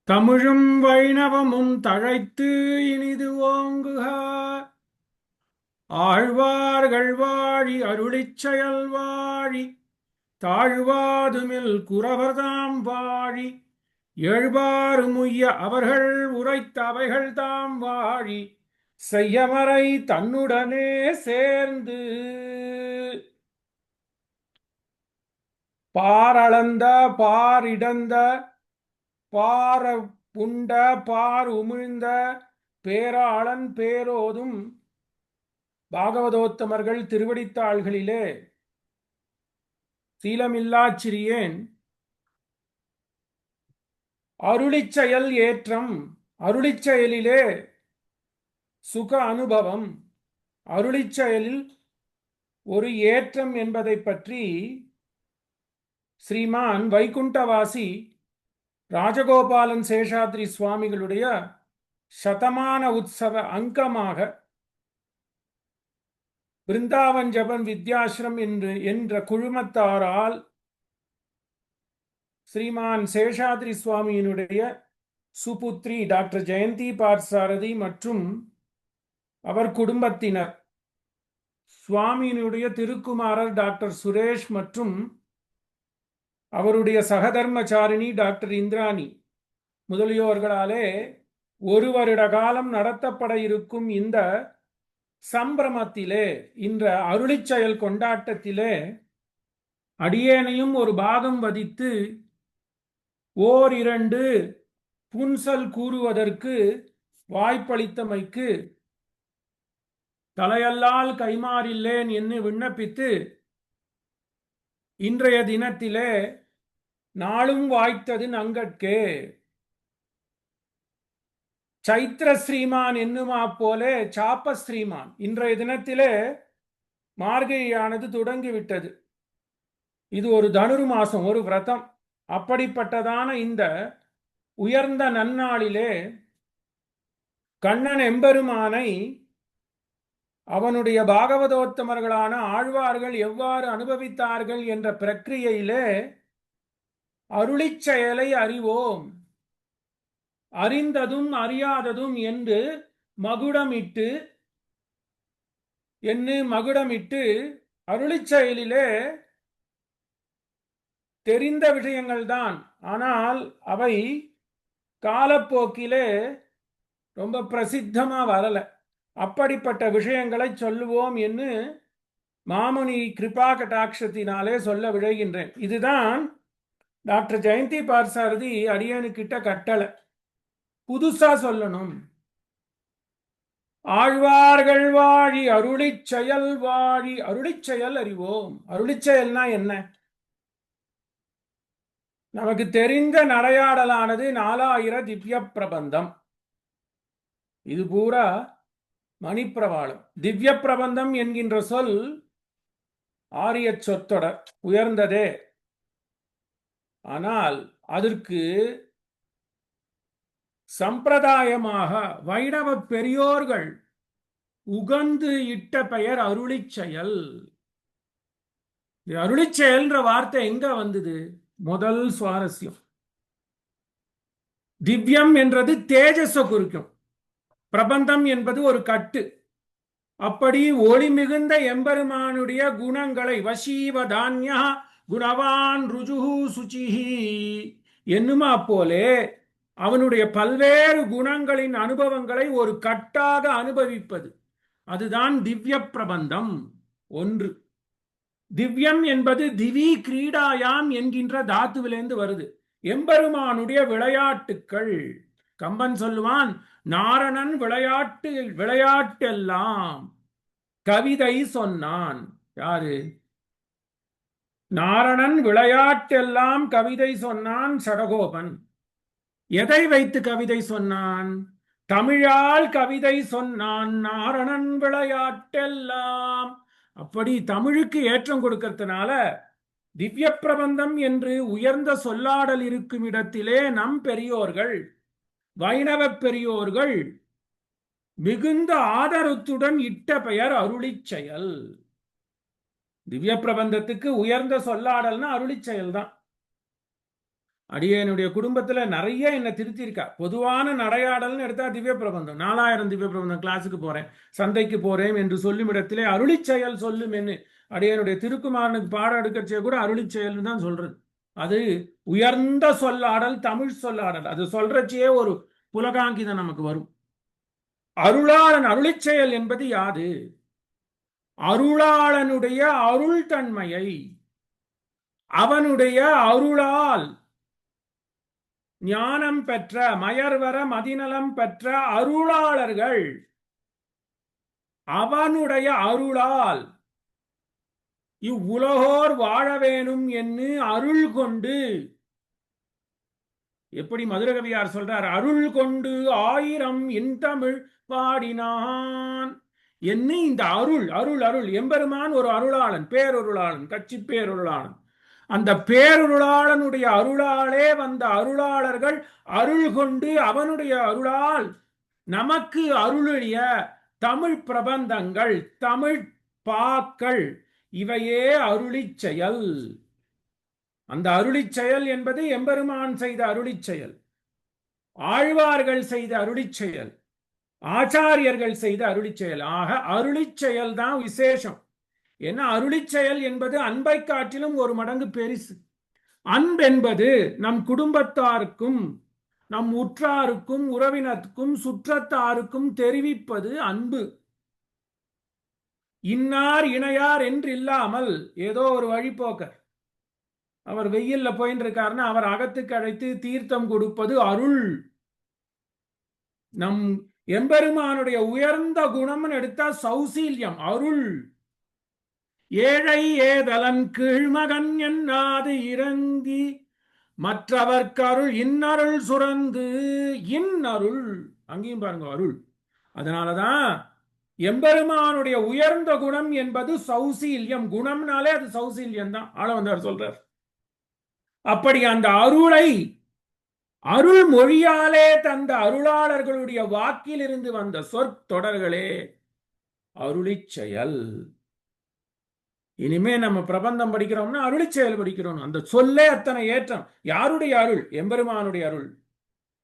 தமிழும் வைணவமும் தழைத்து இனிது ஓங்குக. ஆழ்வார்கள் வாழி அருளிச் செயல் வாழி தாழ்வாதுமில் குறவர்தாம் வாழி எழுபாறு முய்ய அவர்கள் உரைத்த அவைகள் தாம் வாழி செய்யமறை தன்னுடனே சேர்ந்து பாரளந்த பாரிடந்த பார புண்ட பார் உமிழ்ந்த பேராளன் பேரோதும் பாகவதோத்தமர்கள் திருவடித்தாள்களிலே சீலமில்லாச் சிறியேன் அருளிச் செயல் ஏற்றம், அருளிச் செயலிலே சுக அனுபவம், அருளிச் செயலில் ஒரு ஏற்றம் என்பதை பற்றி ஸ்ரீமான் வைகுண்டவாசி ராஜகோபாலன் சேஷாத்ரி சுவாமிகளுடைய சதமான உற்சவ அங்கமாக பிருந்தாவன் ஜபன் வித்யாசிரம் என்ற குழுமத்தாரால் ஸ்ரீமான் சேஷாத்ரி சுவாமியினுடைய சுபுத்ரி டாக்டர் ஜெயந்தி பார்த்தசாரதி மற்றும் அவர் குடும்பத்தினர், சுவாமியினுடைய திருக்குமாரர் டாக்டர் சுரேஷ் மற்றும் அவருடைய சகதர்மச்சாரிணி டாக்டர் இந்திராணி முதலியோர்களாலே ஒரு வருட காலம் நடத்தப்பட இருக்கும் இந்த சம்பிரமத்திலே, இந்த அருளிச் செயல் கொண்டாட்டத்திலே அடியேனையும் ஒரு பாகம் வதித்து ஓரிரண்டு புன்சல் கூறுவதற்கு வாய்ப்பளித்தமைக்கு தலையல்லால் கைமாறில்லேன் என்று விண்ணப்பித்து இன்றைய தினத்திலே நாளும் வாய்த்தது நங்கட்கே சைத்திர ஸ்ரீமான் என்னுமா போலே சாப்ப ஸ்ரீமான். இன்றைய தினத்திலே மார்கழியானது தொடங்கிவிட்டது. இது ஒரு தனுர் மாசம், ஒரு விரதம். அப்படிப்பட்டதான இந்த உயர்ந்த நன்னாளிலே கண்ணன் எம்பெருமானை அவனுடைய பாகவதோத்தமர்களான ஆழ்வார்கள் எவ்வாறு அனுபவித்தார்கள் என்ற பிரக்கிரியையிலே அருளிச் செயலை அறிவோம், அறிந்ததும் அறியாததும் என்று மகுடமிட்டு அருளிச் செயலிலே தெரிந்த விஷயங்கள் தான், ஆனால் அவை காலப்போக்கிலே ரொம்ப பிரசித்தமா வரல. அப்படிப்பட்ட விஷயங்களை சொல்லுவோம் என்று மாமுனி கிருபா கட்டாட்சத்தினாலே சொல்ல விழைகின்றேன். இதுதான் டாக்டர் ஜெயந்தி பார்த்தசாரதி அடியனுக்கிட்ட கட்டளை, புதுசா சொல்லணும். ஆழ்வார்கள் வாழி அருளிச் செயல் வாழி, அருளிச் செயல் அறிவோம். அருளிச் செயல்னா என்ன? நமக்கு தெரிந்த நடையாடலானது 4000 திவ்ய பிரபந்தம். இது பூரா மணிப்பிரவாளம். திவ்ய பிரபந்தம் என்கின்ற சொல் ஆரிய சொற்றொடர், உயர்ந்ததே. ஆனால் அதற்கு சம்பிரதாயமாக வைணவ பெரியோர்கள் உகந்து இட்ட பெயர் அருளிச் செயல். அருளிச் செயல்ன்ற வார்த்தை எங்க வந்தது? முதல் சுவாரஸ்யம், திவ்யம் என்றது தேஜஸ குறிக்கும், பிரபந்தம் என்பது ஒரு கட்டு. அப்படி ஒளி மிகுந்த எம்பெருமானுடைய குணங்களை வசீவ தான்யா குணவான் ருஜுஹு சுச்சிஹி என்னுமா போலே அவனுடைய பல்வேறு குணங்களின் அனுபவங்களை ஒரு கட்டாக அனுபவிப்பது, அதுதான் திவ்ய பிரபந்தம். ஒன்று. திவ்யம் என்பது திவி கிரீடாயாம் என்கின்ற தாத்துவிலிருந்து வருது. எம்பெருமானுடைய விளையாட்டுக்கள். கம்பன் சொல்லுவான், நாரணன் விளையாட்டெல்லாம் கவிதை சொன்னான். யாரு? நாரணன் விளையாட்டெல்லாம் கவிதை சொன்னான் சடகோபன். எதை வைத்து கவிதை சொன்னான்? தமிழால் கவிதை சொன்னான் நாரணன் விளையாட்டெல்லாம். அப்படி தமிழுக்கு ஏற்றம் கொடுக்கிறதுனால திவ்ய பிரபந்தம் என்று உயர்ந்த சொல்லாடல் இருக்கும் இடத்திலே நம் பெரியோர்கள், வைணவ பெரியோர்கள் மிகுந்த ஆதரத்துடன் இட்ட பெயர் அருளிச் செயல். திவ்ய பிரபந்தத்துக்கு உயர்ந்த சொல்லாடல்னா அருளிச் செயல் தான். அடியனுடைய குடும்பத்துல நிறைய என்னை திருத்திருக்கா. பொதுவான நடையாடல்னு எடுத்தா திவ்ய பிரபந்தம், 4000 திவ்ய பிரபந்தம் கிளாஸுக்கு போறேன், சந்தைக்கு போறேன் என்று சொல்லும் இடத்திலே அருளிச் செயல் சொல்லும் என்ன அடியனுடைய திருக்குமாரனுக்கு பாடம் எடுக்கச்சே கூட அருளிச் செயல்னு தான் சொல்றது. அது உயர்ந்த சொல்லாடல், தமிழ் சொல்லாடல். அது சொல்றச்சே ஒரு புலகாங்கிதம் நமக்கு வரும். அருளாளன் அருளிச் செயல் என்பது யாது? அருளாளனுடைய அருள் தன்மையை, அவனுடைய அருளால் ஞானம் பெற்ற மயர்வர மதிநலம் பெற்ற அருளாளர்கள் அவனுடைய அருளால் இவ்வுலகோர் வாழ வேணும் என்று அருள் கொண்டு, எப்படி மதுரகவியார் சொல்றார், அருள் கொண்டு 1000 இன்தமிழ் பாடினான் என்ன. இந்த அருள் அருள் அருள் எம்பெருமான் ஒரு அருளாளன், பேரருளாளன், கட்சி பேரருளாளன். அந்த பேரருளாளனுடைய அருளாலே வந்த அருளாளர்கள் அருள் கொண்டு அவனுடைய அருளால் நமக்கு அருளிய தமிழ் பிரபந்தங்கள், தமிழ் பாக்கள், இவையே அருளிச் செயல். அந்த அருளிச் செயல் என்பது எம்பெருமான் செய்த அருளிச் செயல், ஆழ்வார்கள் செய்த அருளிச் செயல், ஆச்சாரியர்கள் செய்த அருளிச் செயல். ஆக அருளிச் செயல் தான் விசேஷம். ஏன்னா அருளிச் செயல் என்பது அன்பை காட்டிலும் ஒரு மடங்கு பெரிசு. அன்பென்பது நம் குடும்பத்தாருக்கும், நம் உற்றாருக்கும், உறவினருக்கும், சுற்றத்தாருக்கும் தெரிவிப்பது அன்பு. இன்னார் இணையார் என்று இல்லாமல் ஏதோ ஒரு வழிபோக்கர் அவர் வெயில்ல போயின்னு இருக்காருன்னா அவர் அகத்துக்கு அழைத்து தீர்த்தம் கொடுப்பது அருள். நம் எம்பெருமானுடைய உயர்ந்த குணம்னு எடுத்தா சௌசீல்யம், அருள். ஏழை ஏதலன் கீழ்மகன் என்னாது இறங்கி மற்றவர்க்கு அருள் இன்னருள் சுரந்து, இன்னருள் அங்கேயும் பாருங்க அருள். அதனாலதான் எம்பெருமானுடைய உயர்ந்த குணம் என்பது சௌசீல்யம். குணம்னாலே அது சௌசீல்யம் தான் ஆளவந்தார் சொல்றார். அப்படி அந்த அருளை அருள் மொழியாலே தந்த அருளாளர்களுடைய வாக்கிலிருந்து வந்த சொற்தொடர்களே அருளிச் செயல். இனிமே நம்ம பிரபந்தம் படிக்கிறோம்னா அருளிச் செயல் படிக்கிறோம். அந்த சொல்லே அத்தனை ஏற்றம். யாருடைய அருள்? எம்பெருமானுடைய அருள்,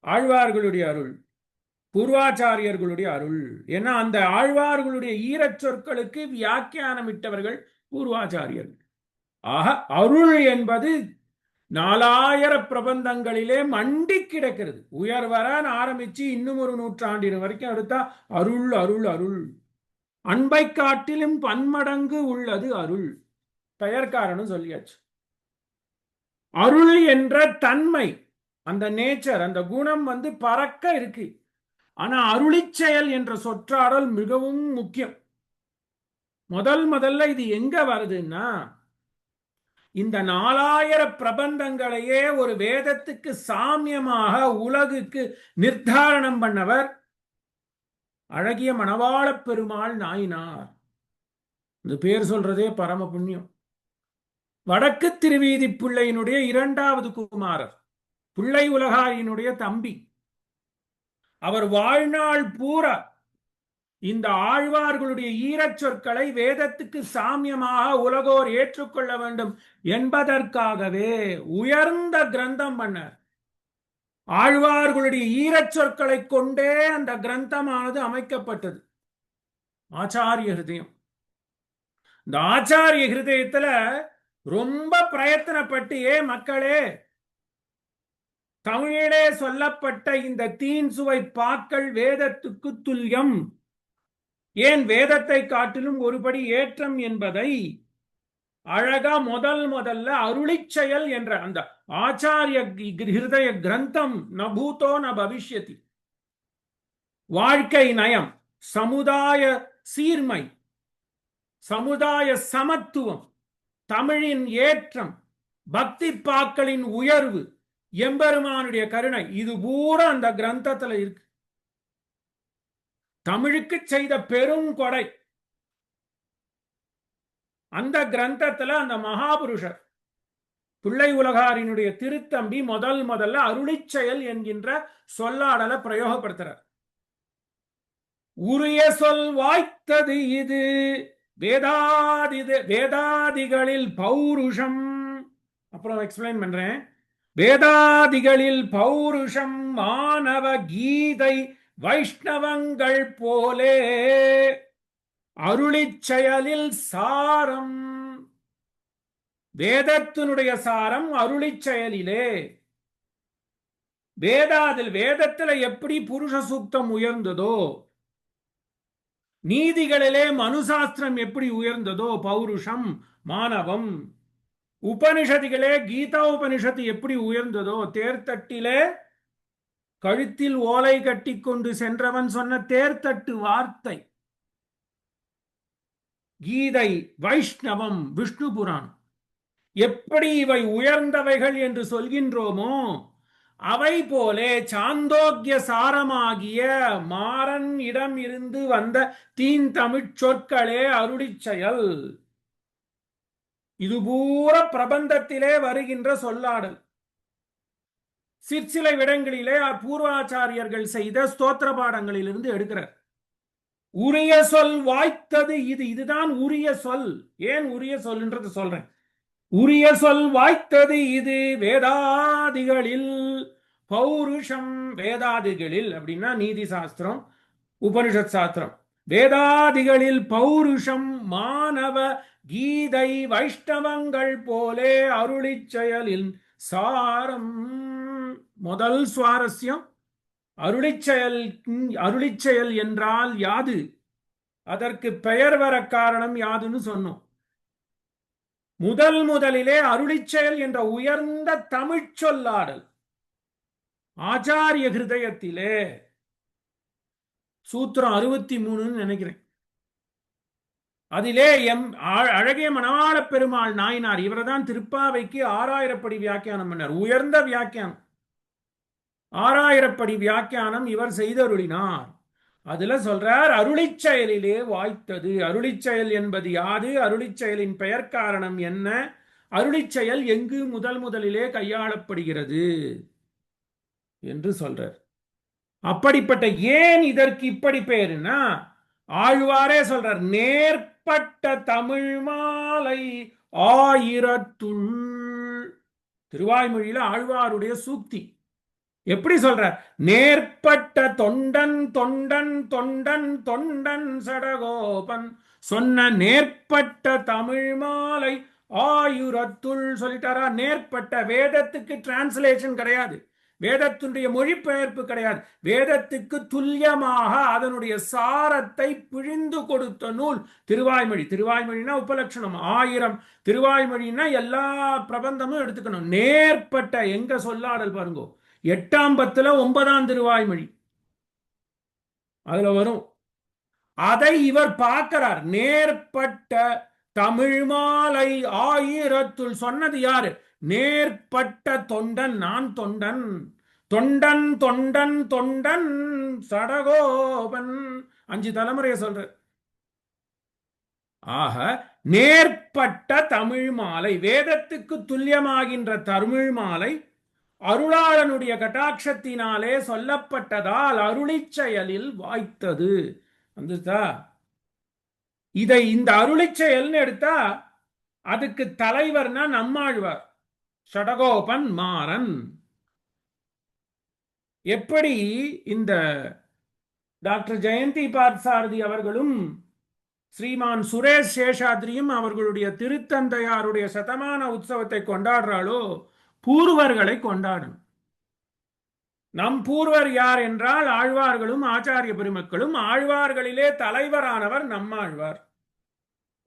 ஆழ்வார்களுடைய அருள், பூர்வாச்சாரியர்களுடைய அருள். ஏன்னா அந்த ஆழ்வார்களுடைய ஈரச் சொற்களுக்கு வியாக்கியானமிட்டவர்கள் பூர்வாச்சாரியர்கள். ஆக அருள் என்பது 4000 பிரபந்தங்களிலே மண்டி கிடக்கிறது. உயர்வரன் ஆரம்பிச்சு இன்னும் ஒரு நூற்றாண்டின் வரைக்கும் எடுத்தா அருள் அருள் அருள். அன்பை காட்டிலும் பன்மடங்கு உள்ளது அருள். பெயர்காரனும் சொல்லியாச்சு. அருள் என்ற தன்மை, அந்த நேச்சர், அந்த குணம் பறக்க இருக்கு. ஆனா அருளிச் செயல் என்ற சொற்றாடல் மிகவும் முக்கியம். முதல்ல இது எங்க வருதுன்னா, இந்த 4000 பிரபந்தங்களையே ஒரு வேதத்துக்கு சாமியமாக உலகுக்கு நிர்தாரணம் பண்ணவர் அழகிய மணவாள பெருமாள் நாயினார். இந்த பேர் சொல்றதே பரம புண்ணியம். வடக்கு திருவீதி பிள்ளையினுடைய 2வது குமாரர், பிள்ளை உலகாரியினுடைய தம்பி. அவர் வாழ்நாள் பூரா இந்த ஆழ்வார்களுடைய ஈரச் சொற்களை வேதத்துக்கு சாமியமாக உலகோர் ஏற்றுக்கொள்ள வேண்டும் என்பதற்காகவே உயர்ந்த கிரந்தம் பண்ணார். ஆழ்வார்களுடைய ஈரச் சொற்களை கொண்டே அந்த கிரந்தமானது அமைக்கப்பட்டது. ஆச்சாரிய ஹிருதயம். இந்த ஆச்சாரிய ஹிருதயத்துல ரொம்ப பிரயத்தனப்பட்டு, மக்களே, தமிழிலே சொல்லப்பட்ட இந்த தீன் சுவை பாக்கள் வேதத்துக்கு துல்லியம், ஏன் வேதத்தை காட்டிலும் ஒருபடி ஏற்றம் என்பதை அழகா முதல்ல அருளிச் செயல் என்ற அந்த ஆச்சாரிய ஹிருதய கிரந்தம் நபூதோ ந பவிஷ்யதி. வாழ்க்கை நயம், சமுதாய சீர்மை, சமுதாய சமத்துவம், தமிழின் ஏற்றம், பக்தி பாக்களின் உயர்வு, எம்பெருமானுடைய கருணை, இது பூரா அந்த கிரந்தத்துல இருக்கு. தமிழுக்கு செய்த பெரும் கொடை. அந்த கிரந்தத்துல அந்த மகாபுருஷர் பிள்ளை உலகாரினுடைய திருத்தம்பி முதல்ல அருளிச் செயல் என்கின்ற சொல்லாடலை பிரயோகப்படுத்துறார். உரிய சொல் வாய்த்தது இது வேதாதிகளில் பௌருஷம். அப்புறம் எக்ஸ்பிளைன் பண்றேன். வேதாதிகளில் பௌருஷம் மானவ கீதை வைஷ்ணவங்கள் போலே அருளிச் செயலில் சாரம். வேதத்தினுடைய சாரம் அருளிச் செயலிலே. வேதத்துல எப்படி புருஷ சூக்தம் உயர்ந்ததோ, நீதிகளிலே மனுசாஸ்திரம் எப்படி உயர்ந்ததோ பௌருஷம் மானவம், உபனிஷதிகளே கீதா உபனிஷத்து எப்படி உயர்ந்ததோ, தேர்தட்டிலே கழுத்தில் ஓலை கட்டி கொண்டு சென்றவன் சொன்ன தேர்தட்டு வார்த்தை, கீதை வைஷ்ணவம் விஷ்ணு புராணம் எப்படி இவை உயர்ந்தவைகள் என்று சொல்கின்றோமோ அவை போலே சாந்தோக்கிய சாரமாகிய மாறன் இடம் இருந்து வந்த தீந்தமிழ் சொற்களே அருளிச் செயல். இது பூர பிரபந்தத்திலே வருகின்ற சொல்லாடல். சிற்சில இடங்களிலே பூர்வாச்சாரியர்கள் செய்த ஸ்தோத்திர பாடங்களிலிருந்து எடுக்கிறார். உரிய சொல் வாய்த்தது இது, இதுதான் உரிய சொல். ஏன் உரிய சொல்ன்றது சொல்றேன். உரிய சொல் வாய்த்தது இது வேதாதிகளில் பௌருஷம். வேதாதிகளில் அப்படின்னா நீதி சாஸ்திரம் உபனிஷத் சாஸ்திரம். வேதாதிகளில் பௌருஷம் மானவ கீதை வைஷ்ணவங்கள் போலே அருளிச் செயலில் சாரம். முதல் சுவாரஸ்யம், அருளிச் செயல் என்றால் யாது, அதற்கு பெயர் வர காரணம் யாதுன்னு சொன்னோம். முதலிலே அருளிச் செயல் என்ற உயர்ந்த தமிழ் சொல்லாடல் ஆச்சாரிய ஹிருதயத்திலே சூத்திரம் 63 நினைக்கிறேன். அதிலே அழகிய மணவாள பெருமாள் நாயனார் இவர்தான் திருப்பாவைக்கு 6000 படி வியாக்கியானம் பண்ணார். உயர்ந்த வியாக்கியானம், 6000 படி வியாக்கியானம் இவர் செய்தருளினார். அதுல சொல்றார் அருளிச் செயலிலே வாய்த்தது. அருளிச் செயல் என்பது யாது, அருளிச் செயலின் பெயர் காரணம் என்ன, அருளிச் செயல் எங்கு முதலிலே கையாளப்படுகிறது என்று சொல்றார். அப்படிப்பட்ட ஏன் இதற்கு இப்படி பேருன்னா ஆழ்வாரே சொல்றார், நேர்பட்ட தமிழ் மாலை ஆயிரத்துள். திருவாய்மொழியில ஆழ்வாருடைய சூக்தி எப்படி சொல்ற, நேர்பட்ட தொண்டன் தொண்டன் தொண்டன் தொண்டன் சடகோபன் சொன்ன நேர்பட்ட தமிழ் மாலை ஆயுரத்துள் சொல்லிட்டாரா. நேர்பட்ட வேதத்துக்கு டிரான்ஸ்லேஷன் கிடையாது, வேதத்தினுடைய மொழிபெயர்ப்பு கிடையாது. வேதத்துக்கு துல்லியமாக அதனுடைய சாரத்தை பிழிந்து கொடுத்த நூல் திருவாய்மொழி. திருவாய்மொழினா உபலட்சணம் 1000, திருவாய்மொழினா எல்லா பிரபந்தமும் எடுத்துக்கணும். நேர்பட்ட எங்க சொல்லாடல் பாருங்க, 8ஆம் பத்துல 9ஆம் திருவாய்மொழி அதுல வரும். அதை இவர் பார்க்கிறார். நேர்பட்ட தமிழ் மாலை ஆயிரத்துள் சொன்னது யாரு, நேர்பட்ட தொண்டன். நான் தொண்டன், தொண்டன் தொண்டன் தொண்டன் சடகோபன் 5 தலைமுறையை சொல்ற. ஆக நேர்பட்ட தமிழ் மாலை, வேதத்துக்கு துல்லியமாகின்ற தமிழ் மாலை அருளாளனுடைய கட்டாட்சத்தினாலே சொல்லப்பட்டதால் அருளிச் செயலில் வாய்த்தது. வந்துதா? இதை இந்த அருளிச் செயல்னு எடுத்தா அதுக்கு தலைவர்னா நம்மாழ்வார், ஷடகோபன் மாறன். எப்படி இந்த டாக்டர் ஜெயந்தி பார்த்தசாரதி அவர்களும் ஸ்ரீமான் சுரேஷ் சேஷாத்ரியும் அவர்களுடைய திருத்தந்தையாருடைய சதமான உற்சவத்தை கொண்டாடுறாளோ, பூர்வர்களை கொண்டாடும். நம் பூர்வர் யார் என்றால் ஆழ்வார்களும் ஆச்சாரிய பெருமக்களும். ஆழ்வார்களிலே தலைவரானவர் நம்மாழ்வார்.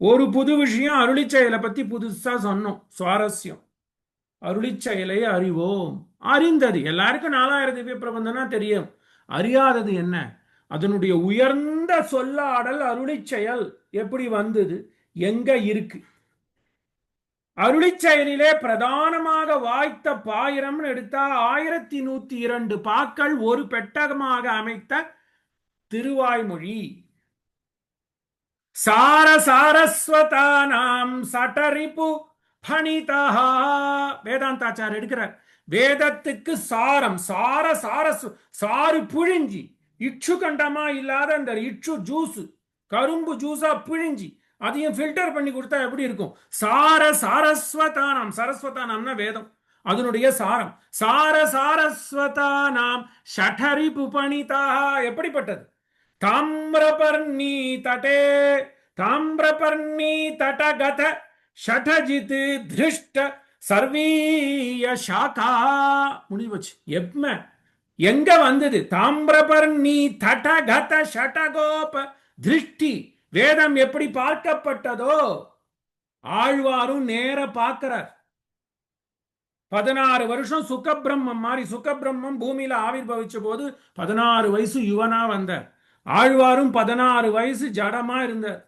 ஒரு புது விஷயம், அருளிச் செயலை பத்தி புதுசா சொன்னோம். சுவாரஸ்யம், அருளிச் செயலை அறிவோம். அறிந்தது எல்லாருக்கும் 4000 திவ்ய பிரபந்தனா தெரியும். அறியாதது என்ன, அதனுடைய உயர்ந்த சொல்லாடல் அருளிச் செயல் எப்படி வந்தது, எங்க இருக்கு. அருளிச் செயலிலே பிரதானமாக வாய்த்த பாயிரம் எடுத்தா 1102 பாக்கள் ஒரு பெட்டகமாக அமைத்த திருவாய்மொழி. சார சாரஸ்வதானாம் சடரிபு பணிதா வேதாந்தாச்சார் எடுக்கிறார். வேதத்துக்கு சாரம், சாறு புழிஞ்சி, இச்சு கண்டமா இல்லாத அந்த இச்சு ஜூஸ், கரும்பு ஜூஸா புழிஞ்சி அதையும் ஃபில்டர் பண்ணி கொடுத்தா எப்படி இருக்கும். சார சாரஸ்வதானம், சரஸ்வதானம்னா வேதம். அதனுடைய சாரம். சார சாரஸ்வதா நாம் ஷடரி புபணிதா. எப்படிப்பட்டது? தாமிரபர்ணி தடே தாமிரபர்ணி தடகத ஷடஜித் திருஷ்ட சர்வீய சாகா. முடிவுச்சு. எங்க வந்தது? தாமிரபர்ணி தடகத ஷடகோப திருஷ்டி. வேதம் எப்படி பார்க்கப்பட்டதோ ஆழ்வாரும் நேர பார்க்கிறார். 16 வருஷம் சுகபிரம்மம் மாதிரி. சுகபிரம்மம் பூமியில ஆவிர்வவிச்ச போது 16 வயசு யுவனா வந்தார். ஆழ்வாரும் 16 வயசு ஜடமா இருந்தார்.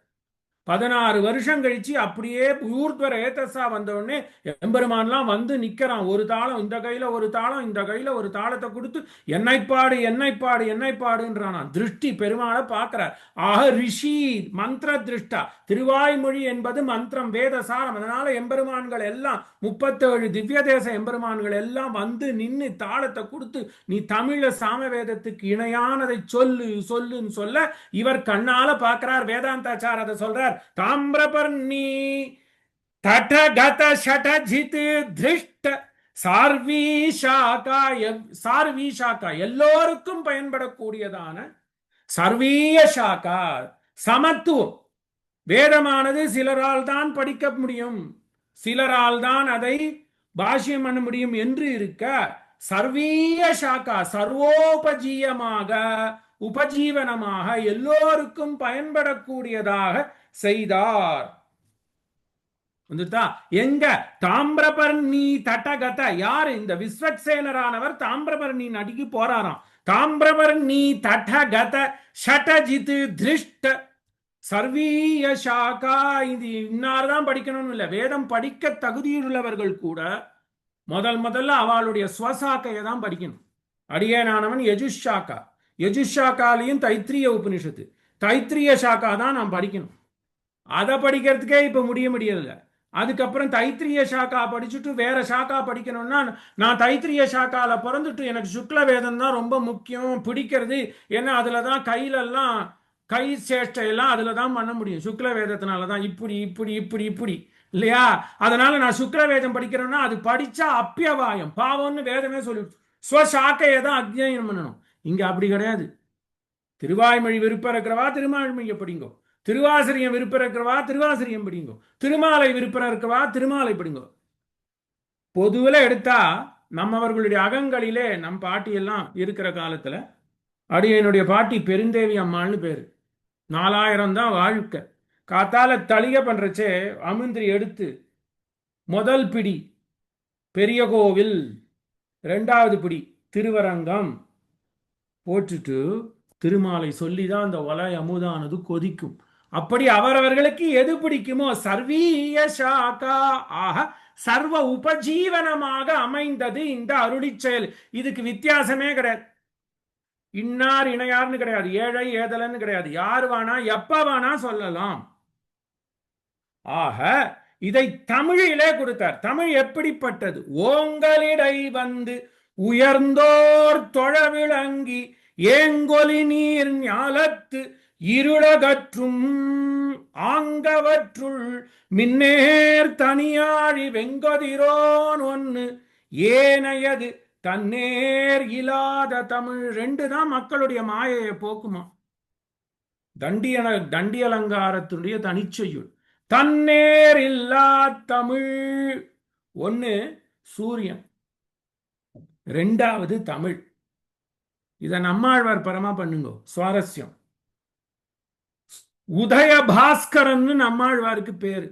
16 வருஷம் கழிச்சு அப்படியே ஊர்த்வர ஏதஸா வந்த உடனே எம்பெருமான்லாம் வந்து நிக்கிறான். ஒரு தாளம் இந்த கையில, ஒரு தாளம் இந்த கையில, ஒரு தாளத்தை கொடுத்து என்னை பாடு என்னை பாடு என்னை பாடுன்றான். திருஷ்டி பெருமாளை பார்க்கிறார். ஆக ரிஷி மந்திர திருஷ்டா. திருவாய்மொழி என்பது மந்திரம், வேதசாரம். அதனால எம்பெருமான்கள் எல்லாம் 37 திவ்ய தேச எம்பெருமான்கள் எல்லாம் வந்து நின்று தாளத்தை கொடுத்து நீ தமிழ சாமவேதத்துக்கு இணையானதை சொல்லு சொல்லுன்னு சொல்ல இவர் கண்ணால பார்க்கிறார். வேதாந்தாச்சார் அதை சொல்றார். தாமிரபர்ணி தடகத ஷடஜித் திருஷ்ட சார்வீஷாகா. சார்வீஷாகா எல்லோருக்கும் பயன்படக்கூடியதான சர்வீய சாகா. சமத்துவம். வேதமானது சிலரால் தான் படிக்க முடியும், சிலரால் தான் அதை பாஷ்யம் பண்ண முடியும் என்று இருக்க சர்வீய சாகா சர்வோபஜீயமாக உபஜீவனமாக எல்லோருக்கும் பயன்படக்கூடியதாக செய்தார். எங்க? தாமிரபர்ணி தடகத. யாரு? இந்த விஸ்வக்சேனரானவர் தாமிரபர்ணி நடிக்கு போறாராம். தாமிரபர்ணி தடகத ஷடஜித் திருஷ்ட சர்வீய சாகா. இது இன்னார்தான் படிக்கணும்னு இல்லை. வேதம் படிக்க தகுதியுள்ளவர்கள் கூட முதல்ல அவளுடைய ஸ்வசாக்கையை தான் படிக்கணும். அடியேனானவன் யஜுஷாக்கா. யஜுஷாக்காலையும் தைத்திரிய உபனிஷத்து, தைத்திரிய சாக்கா தான் நான் படிக்கணும். அதை படிக்கிறதுக்கே இப்ப முடியல. அதுக்கப்புறம் தைத்திரிய சாக்கா படிச்சுட்டு வேற சாக்கா படிக்கணும்னா நான் தைத்திரிய சாக்கால பிறந்துட்டு எனக்கு சுக்ல வேதம் தான் ரொம்ப முக்கியம் பிடிக்கிறது. ஏன்னா அதுலதான் கையிலெல்லாம் கை சேஷ்டையெல்லாம் அதுல தான் பண்ண முடியும். சுக்ல வேதத்தினாலதான் இப்படி இப்படி இப்படி இப்படி இல்லையா? அதனால நான் சுக்ல வேதம் படிக்கிறேன்னா அது படிச்சா அப்பியவாயம் பாவம்னு வேதமே சொல்லிவிட்டு ஸ்வசாக்கையை தான் அத்தியனம் பண்ணணும். இங்க அப்படி கிடையாது. திருவாய்மொழி விருப்பம் இருக்கிறவா திருவாய்மொழியை படிங்கோ, திருவாசிரியம் விருப்பம் இருக்கிறவா திருவாசிரியம் படிங்கோ, திருமாலை விருப்பம் இருக்கிறவா திருமாலை படிங்கோ. பொதுவில் எடுத்தா நம்மவர்களுடைய அகங்களிலே நம் பாட்டியெல்லாம் இருக்கிற காலத்துல அடியனுடைய பாட்டி பெருந்தேவி அம்மாள்னு பேரு. 4000 தான் வாழ்க்கை. காத்தால தளிக பண்றச்சே அமுந்திரி எடுத்து முதல் பிடி பெரிய கோவில், 2வது பிடி திருவரங்கம் போட்டுட்டு திருமாலை சொல்லிதான் அந்த ஒலை அமுதானது கொதிக்கும். அப்படி அவரவர்களுக்கு எது பிடிக்குமோ சர்வீய சாகா ஆக சர்வ உபஜீவனமாக அமைந்தது இந்த அருளி செயல். இதுக்கு வித்தியாசமே கிடையாது. இன்னார் இணையார்னு கிடையாது, ஏழை ஏதலன்னு கிடையாது. யார் வேணா எப்ப வேணா சொல்லலாம். ஆக இதை தமிழிலே கொடுத்தார். தமிழ் எப்படிப்பட்டது? ஓங்களிடை வந்து உயர்ந்தோர் தொழ விளங்கி ஏங்கொலி நீர் ஞாலத்து இருளகற்றும் ஆங்கவற்றுள் மின்னேர் தனியாழி வெங்கதிரோன் ஒன்னு ஏனையது தன்னேர் இல்லாத தமிழ். 2 தான் மக்களுடைய மாயையை போக்குமா. தண்டி அலங்காரத்துடைய தனிச்செய்யுள் தன்னேர் இல்லா தமிழ். 1 சூரியன், 2வது தமிழ். இத நம்மாழ்வார் பரமா பண்ணுங்க. சுவாரஸ்யம். உதய பாஸ்கரன் நம்மாழ்வாருக்கு பேரு.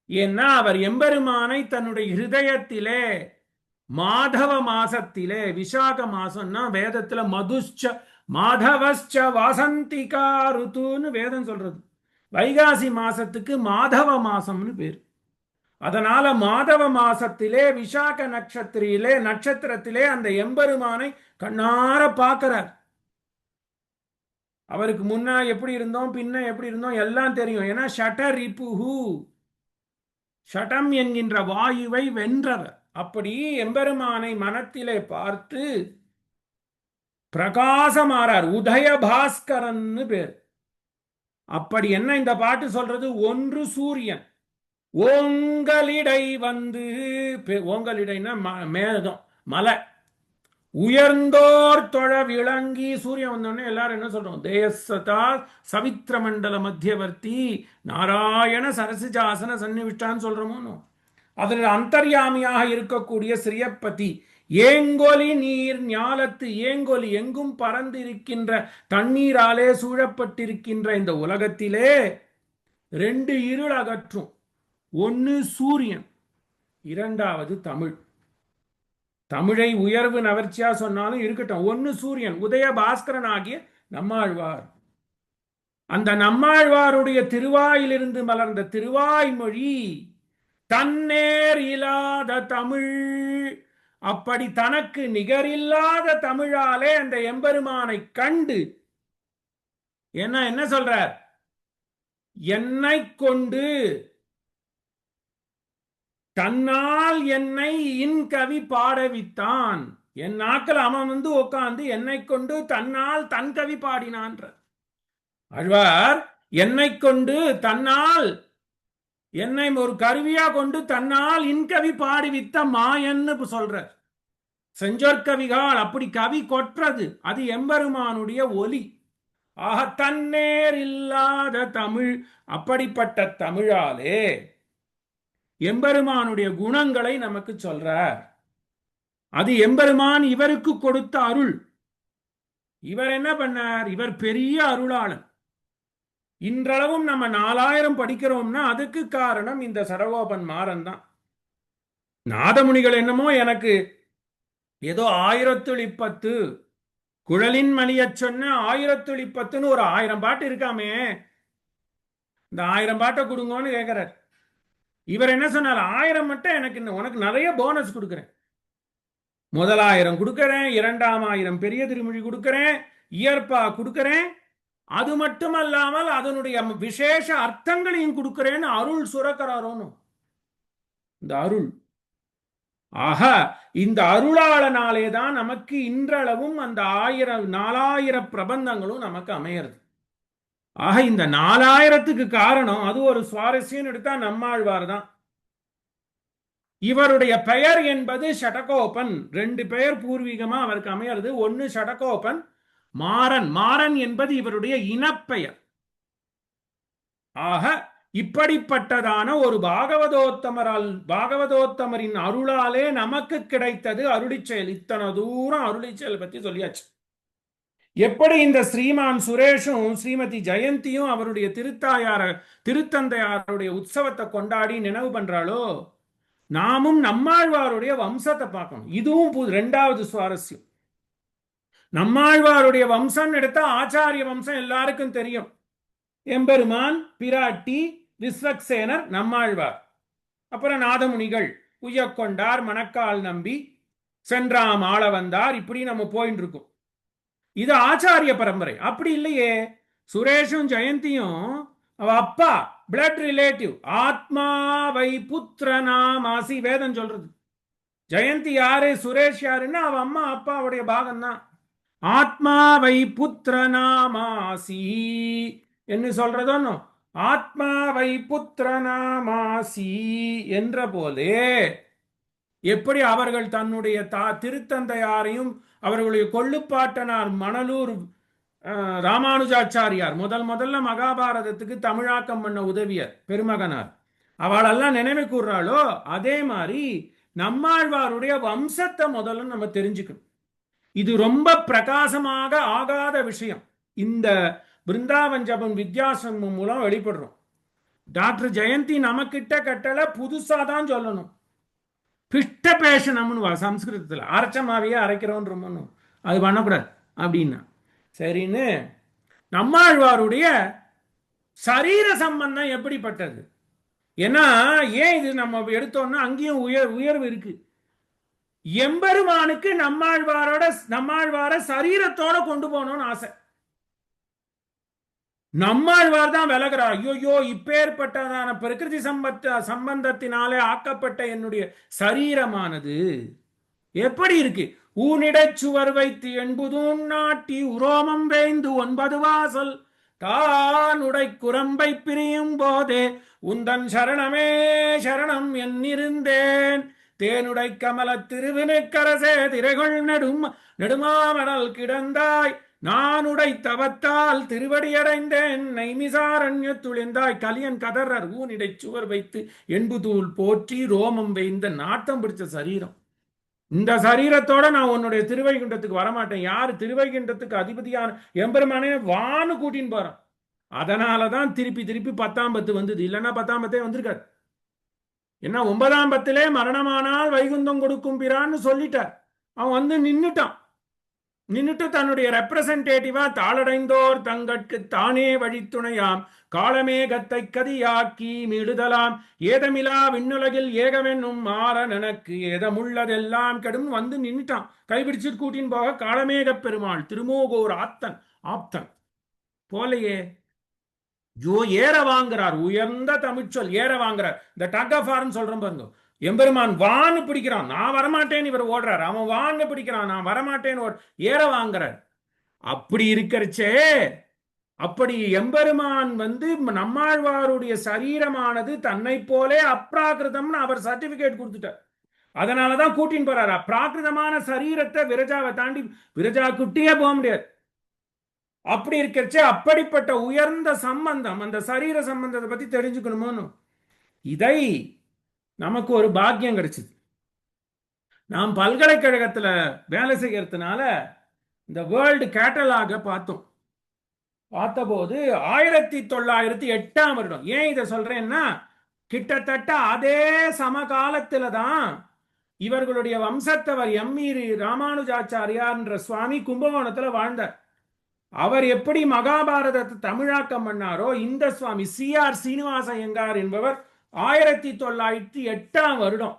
ஏன்னா அவர் எம்பெருமானை தன்னுடைய ஹிருதயத்திலே மாதவ மாசத்திலே, விசாக மாசம்னா வேதத்துல மதுஷ்ச மாதவஸ்ச வாசந்திகா ருத்துன்னு வேதம் சொல்றது. வைகாசி மாசத்துக்கு மாதவ மாசம்னு பேர். அதனால மாதவ மாசத்திலே விசாக நட்சத்திரத்திலே அந்த எம்பெருமானை கண்ணார பார்க்கிறார். அவருக்கு முன்னா எப்படி இருந்தோம் பின்ன எப்படி இருந்தோம் எல்லாம் தெரியும். ஏன்னா ஷடரிபுஹு, ஷடம் என்கின்ற வாயுவை வென்றவர். அப்படி எம்பெருமானை மனத்திலே பார்த்து பிரகாசமாறார். உதய பாஸ்கரன் பேர். அப்படி என்ன இந்த பாட்டு சொல்றது? 1 சூரியன், ஓங்கலிடை வந்து, ஓங்கலிடைன்னா மேகம் மலை, உயர்ந்தோர் தொழ விளங்கி, சூரியன் வந்தோடனே எல்லாரும் என்ன சொல்றோம், தேசதா சவித்ர மண்டல மத்தியவர்த்தி நாராயண சரசிஜாசன சன்னிவிஷ்டான்னு சொல்றோமோ. அதில் அந்தர்யாமியாக இருக்கக்கூடிய ஸ்ரீயப்பதி, ஏங்கொலி நீர் ஞாலத்து, ஏங்கொலி எங்கும் பறந்து இருக்கின்ற தண்ணீராலே சூழப்பட்டிருக்கின்ற இந்த உலகத்திலே ரெண்டு இருள் அகற்றும். ஒன்னு சூரியன், இரண்டாவது தமிழ். தமிழை உயர்வு நவர்ச்சியா சொன்னாலும் இருக்கட்டும். ஒன்னு சூரியன், உதய பாஸ்கரன் ஆகிய நம்மாழ்வார். அந்த நம்மாழ்வாருடைய திருவாயிலிருந்து மலர்ந்த திருவாய்மொழி தன்னேர் இல்லாத தமிழ். அப்படி தனக்கு நிகரில்லாத தமிழாலே அந்த எம்பெருமானை கண்டு என்ன சொல்றார், என்னை கொண்டு தன்னால் என்னை இன்கவி பாடவித்தான். என் நாக்கள் அவன் வந்து உட்கார்ந்து என்னை கொண்டு தன்னால் தன் கவி பாடினான். ஆழ்வார் என்னை கொண்டு தன்னால், என்னை ஒரு கருவியா கொண்டு தன்னால் இன்கவி பாடிவித்த மாயன்னு சொல்ற. செஞ்சொற்கவிகால் அப்படி கவி கொற்றது, அது எம்பெருமானுடைய ஒலி. ஆக தன்னேர் இல்லாத தமிழ், அப்படிப்பட்ட தமிழாலே எம்பெருமானுடைய குணங்களை நமக்கு சொல்றார். அது எம்பெருமான் இவருக்கு கொடுத்த அருள். இவர் என்ன பண்ணார், இவர் பெரிய அருளாளன். இன்றளவும் நம்ம 4000 படிக்கிறோம்னா அதுக்கு காரணம் இந்த சடகோபன் மாறன் தான். நாதமுனிகள் என்னமோ எனக்கு ஏதோ 1010 குழலின் மணிய சொன்ன 1010ன்னு ஒரு 1000 பாட்டு இருக்காமே, இந்த 1000 பாட்டை கொடுங்கன்னு கேட்கிறார். இவர் என்ன சொன்னார், 1000 மட்டும் எனக்கு, உனக்கு நிறைய போனஸ் கொடுக்கிறேன். முதல் 1000 கொடுக்கிறேன், 2000 பெரிய திருமொழி கொடுக்கிறேன், இயற்பா கொடுக்கிறேன், அது மட்டுமல்லாமல் அதனுடைய விசேஷ அர்த்தங்களையும் கொடுக்கிறேன்னு அருள் சுரக்கிறாரோன்னு. இந்த அருள், ஆக இந்த அருளாளனாலேதான் நமக்கு இன்றளவும் அந்த 4000 பிரபந்தங்களும் நமக்கு அமையிறது. ஆக இந்த 4000க்கு காரணம், அது ஒரு சுவாரஸ்யம் எடுத்தா நம்மாழ்வார் தான். இவருடைய பெயர் என்பது ஷடகோபன். 2 பெயர் பூர்வீகமா அவருக்கு அமையிறது. ஒன்னு ஷடகோபன், மாறன். மாறன் என்பது இவருடைய இனப்பெயர். ஆக இப்படிப்பட்டதான ஒரு பாகவதோத்தமரின் அருளாலே நமக்கு கிடைத்தது அருளிச்செயல். இத்தனை தூரம் அருளிச்செயல் பத்தி சொல்லியாச்சு. எப்படி இந்த ஸ்ரீமான் சுரேஷும் ஸ்ரீமதி ஜெயந்தியும் அவருடைய திருத்தந்தையாருடைய உற்சவத்தை கொண்டாடி நினைவு பண்றாளோ, நாமும் நம்மாழ்வாருடைய வம்சத்தை பார்க்கணும். இதுவும் 2வது சுவாரஸ்யம். நம்மாழ்வாருடைய வம்சம் எடுத்தா ஆச்சாரிய வம்சம் எல்லாருக்கும் தெரியும். எம்பெருமான், பிராட்டி, விஸ்வக்சேனர், நம்மாழ்வார், அப்புறம் நாதமுனிகள், உய்யக்கொண்டார், மணக்கால் நம்பி, சென்றாம் ஆள வந்தார், இப்படி நம்ம போயிட்டு இருக்கோம். இது ஆச்சாரிய பரம்பரை. அப்படி இல்லையே, சுரேஷும் ஜெயந்தியும் அவ அப்பா பிளட் ரிலேட்டிவ். ஆத்மாவை புத்திரனாமாசி வேதம் சொல்றது. ஜெயந்தி யாரு, சுரேஷ் யாருன்னா அவ அம்மா அப்பாவுடைய பாகம் தான். ஆத்மாவை புத்திரனாமாசி என்று சொல்றதோ, ஆத்மாவை புத்திரனாமாசி என்ற போலே எப்படி அவர்கள் தன்னுடைய திருத்தந்தையாரையும் அவர்களுடைய கொள்ளுப்பாட்டனார் மணலூர் ராமானுஜாச்சாரியார் முதல்ல மகாபாரதத்துக்கு தமிழாக்கம் பண்ண உதவியர் பெருமகனார், அவளெல்லாம் நினைவு கூறுறாளோ, அதே மாதிரி நம்மாழ்வாருடைய வம்சத்தை முதல்ல நம்ம தெரிஞ்சுக்கணும். இது ரொம்ப பிரகாசமாக ஆகாத விஷயம். இந்த பிருந்தாவன் ஜபம் வித்யாசம் மூலம் வெளிப்படுறோம். டாக்டர் ஜெயந்தி நமக்கிட்ட கட்டளை புதுசா தான் சொல்லணும். பிஷ்ட பேஷனம்னு சம்ஸ்கிருதத்தில் அரைச்சமாவையே அரைக்கிறோன்னு அது பண்ணக்கூடாது அப்படின்னா சரின்னு. நம்மாழ்வாருடைய சரீர சம்பந்தம் எப்படிப்பட்டது? ஏன்னா ஏன் இது நம்ம எடுத்தோம்னா அங்கேயும் உயர்வு இருக்கு. எம்பெருமானுக்கு நம்மாழ்வார சரீரத்தோட கொண்டு போகணும்னு ஆசை. நம்மாழ்வார் தான் விலகிறார். ஐயோ, இப்பேற்பட்டதான பிரகிருதி சம்பந்தத்தினாலே ஆக்கப்பட்ட என்னுடைய சரீரமானது எப்படி இருக்கு? ஊனிடச் சுவர் வைத்து என்பதும் நாட்டி உரோமம் வேந்து 9 வாசல் தான் உடை குரம்பை பிரியும் போதே உந்தன் சரணமே சரணம் என்னிருந்தேன் தேனுடை கமல திருவினுக்கரசே திரைகொள் நெடுமாமணல் கிடந்தாய் நான் உடை தவத்தால் திருவடியடைந்தேன் நைமிசாரண்ய துளிந்தாய் கலியன் கதறர் ஊனிடை சுவர் வைத்து என்புதூள் போற்றி ரோமம் வைந்த நாட்டம் பிடிச்ச சரீரம். இந்த சரீரத்தோட நான் உன்னுடைய திருவைகுண்டத்துக்கு வரமாட்டேன். யாரு திருவைகுண்டத்துக்கு அதிபதியான எம்பெருமானே வான்னு கூட்டின்னு போறான். அதனாலதான் திருப்பி திருப்பி 10ஆம் பத்து வந்தது. இல்லைன்னா 10ஆம் பத்தே வந்திருக்காரு. என்ன 9ஆம் பத்திலே மரணமானால் வைகுந்தம் கொடுக்கும் பிரான்னு சொல்லிட்டார். அவன் வந்து நின்னுட்டு தன்னுடைய ரெப்ரசன்டேட்டிவா தாளடைந்தோர் தங்கட்கு தானே வழித்துணையாம் காலமேகத்தை கதியாக்கி மீடுதலாம் ஏதமிலா விண்ணுலகில் ஏகவென்னும் மாறன் எனக்கு ஏதமுள்ளதெல்லாம் கெடும் வந்து நின்னுட்டான். கைபிடிச்சிட்டு கூட்டின்னு போக காலமேக பெருமாள் திருமோகோர் ஆப்தன் போலையே ஏற வாங்குறார். உயர்ந்த தமிழ்ச்சொல் ஏற வாங்குறார். இந்த டக் ஆஃப் வார்ன்னு சொல்றோம் பாருங்க. எம்பெருமான் வான்னு பிடிக்கிறான், நான் வரமாட்டேன்னு இவர் ஓடுறார். அவன் வான்னு பிடிக்கிறான், நான் வரமாட்டேன்னு ஏற வாங்குறார். அப்படி இருக்கிறச்சே, அப்படி எம்பெருமான் வந்து நம்மாழ்வாருடைய சரீரமானது தன்னை போலே அப்ராகிருதம்னு அவர் சர்டிபிகேட் கொடுத்துட்டார். அதனாலதான் கூட்டின்னு போறாரு. அப்ராகிருதமான சரீரத்தை விரஜாவை தாண்டி விரஜா குட்டியே போக முடியாது. அப்படி இருக்கிறச்சே அப்படிப்பட்ட உயர்ந்த சம்பந்தம், அந்த சரீர சம்பந்தத்தை பத்தி தெரிஞ்சுக்கணுமோன்னு இதை நமக்கு ஒரு பாக்கியம் கிடைச்சது. நாம் பல்கலைக்கழகத்துல வேலை செய்யறதுனால இந்த வேர்ல்டு கேட்டலாக பார்த்தபோது 1908ஆம் வருடம். ஏன் இதை சொல்றேன்னா, கிட்டத்தட்ட அதே சமகாலத்துல தான் இவர்களுடைய வம்சத்தவர் எம்இ ராமானுஜாச்சாரியார்ன்ற சுவாமி கும்பகோணத்துல வாழ்ந்தார். அவர் எப்படி மகாபாரதத்தை தமிழாக்கம் பண்ணாரோ, இந்த சுவாமி CR சீனிவாச ஐயங்கார் என்பவர் 1908ஆம் வருடம்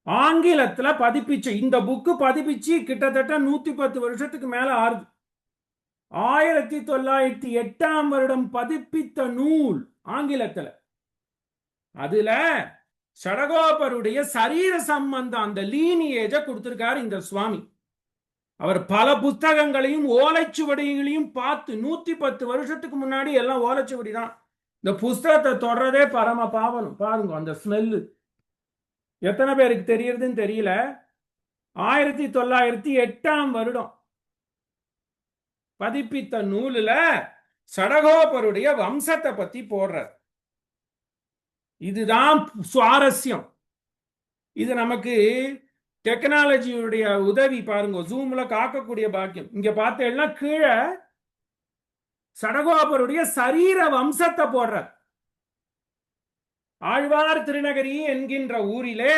ஆங்கிலத்துல பதிப்பிச்சு இந்த புக்கு பதிப்பிச்சு கிட்டத்தட்ட 110 வருஷத்துக்கு மேல ஆறுது. 1908ஆம் வருடம் பதிப்பித்த நூல் ஆங்கிலத்துல. அதுல சடகோபருடைய சரீர சம்பந்தம் அந்த லீனியேஜ கொடுத்திருக்காரு இந்த சுவாமி. அவர் பல புத்தகங்களையும் ஓலைச்சுவடிகளையும் பார்த்து 110 வருஷத்துக்கு முன்னாடி எல்லாம் ஓலைச்சுவடி தான். இந்த புஸ்தகத்தை தொடரதே பரம பாவனம். பாருங்க அந்த ஸ்மெல்லு எத்தனை பேருக்கு தெரியறதுன்னு தெரியல. 1908ஆம் வருடம் பதிப்பித்த நூலுல சடகோபருடைய வம்சத்தை பத்தி போடுறார். இதுதான் சுவாரஸ்யம். இது நமக்கு டெக்னாலஜியுடைய உதவி. பாருங்க, ஜூம்ல காக்கக்கூடிய பாக்கியம். இங்க பார்த்தேன்னா கீழே சடகோபருடைய சரீர வம்சத்தை போடுறார். ஆழ்வார் திருநகரி என்கின்ற ஊரிலே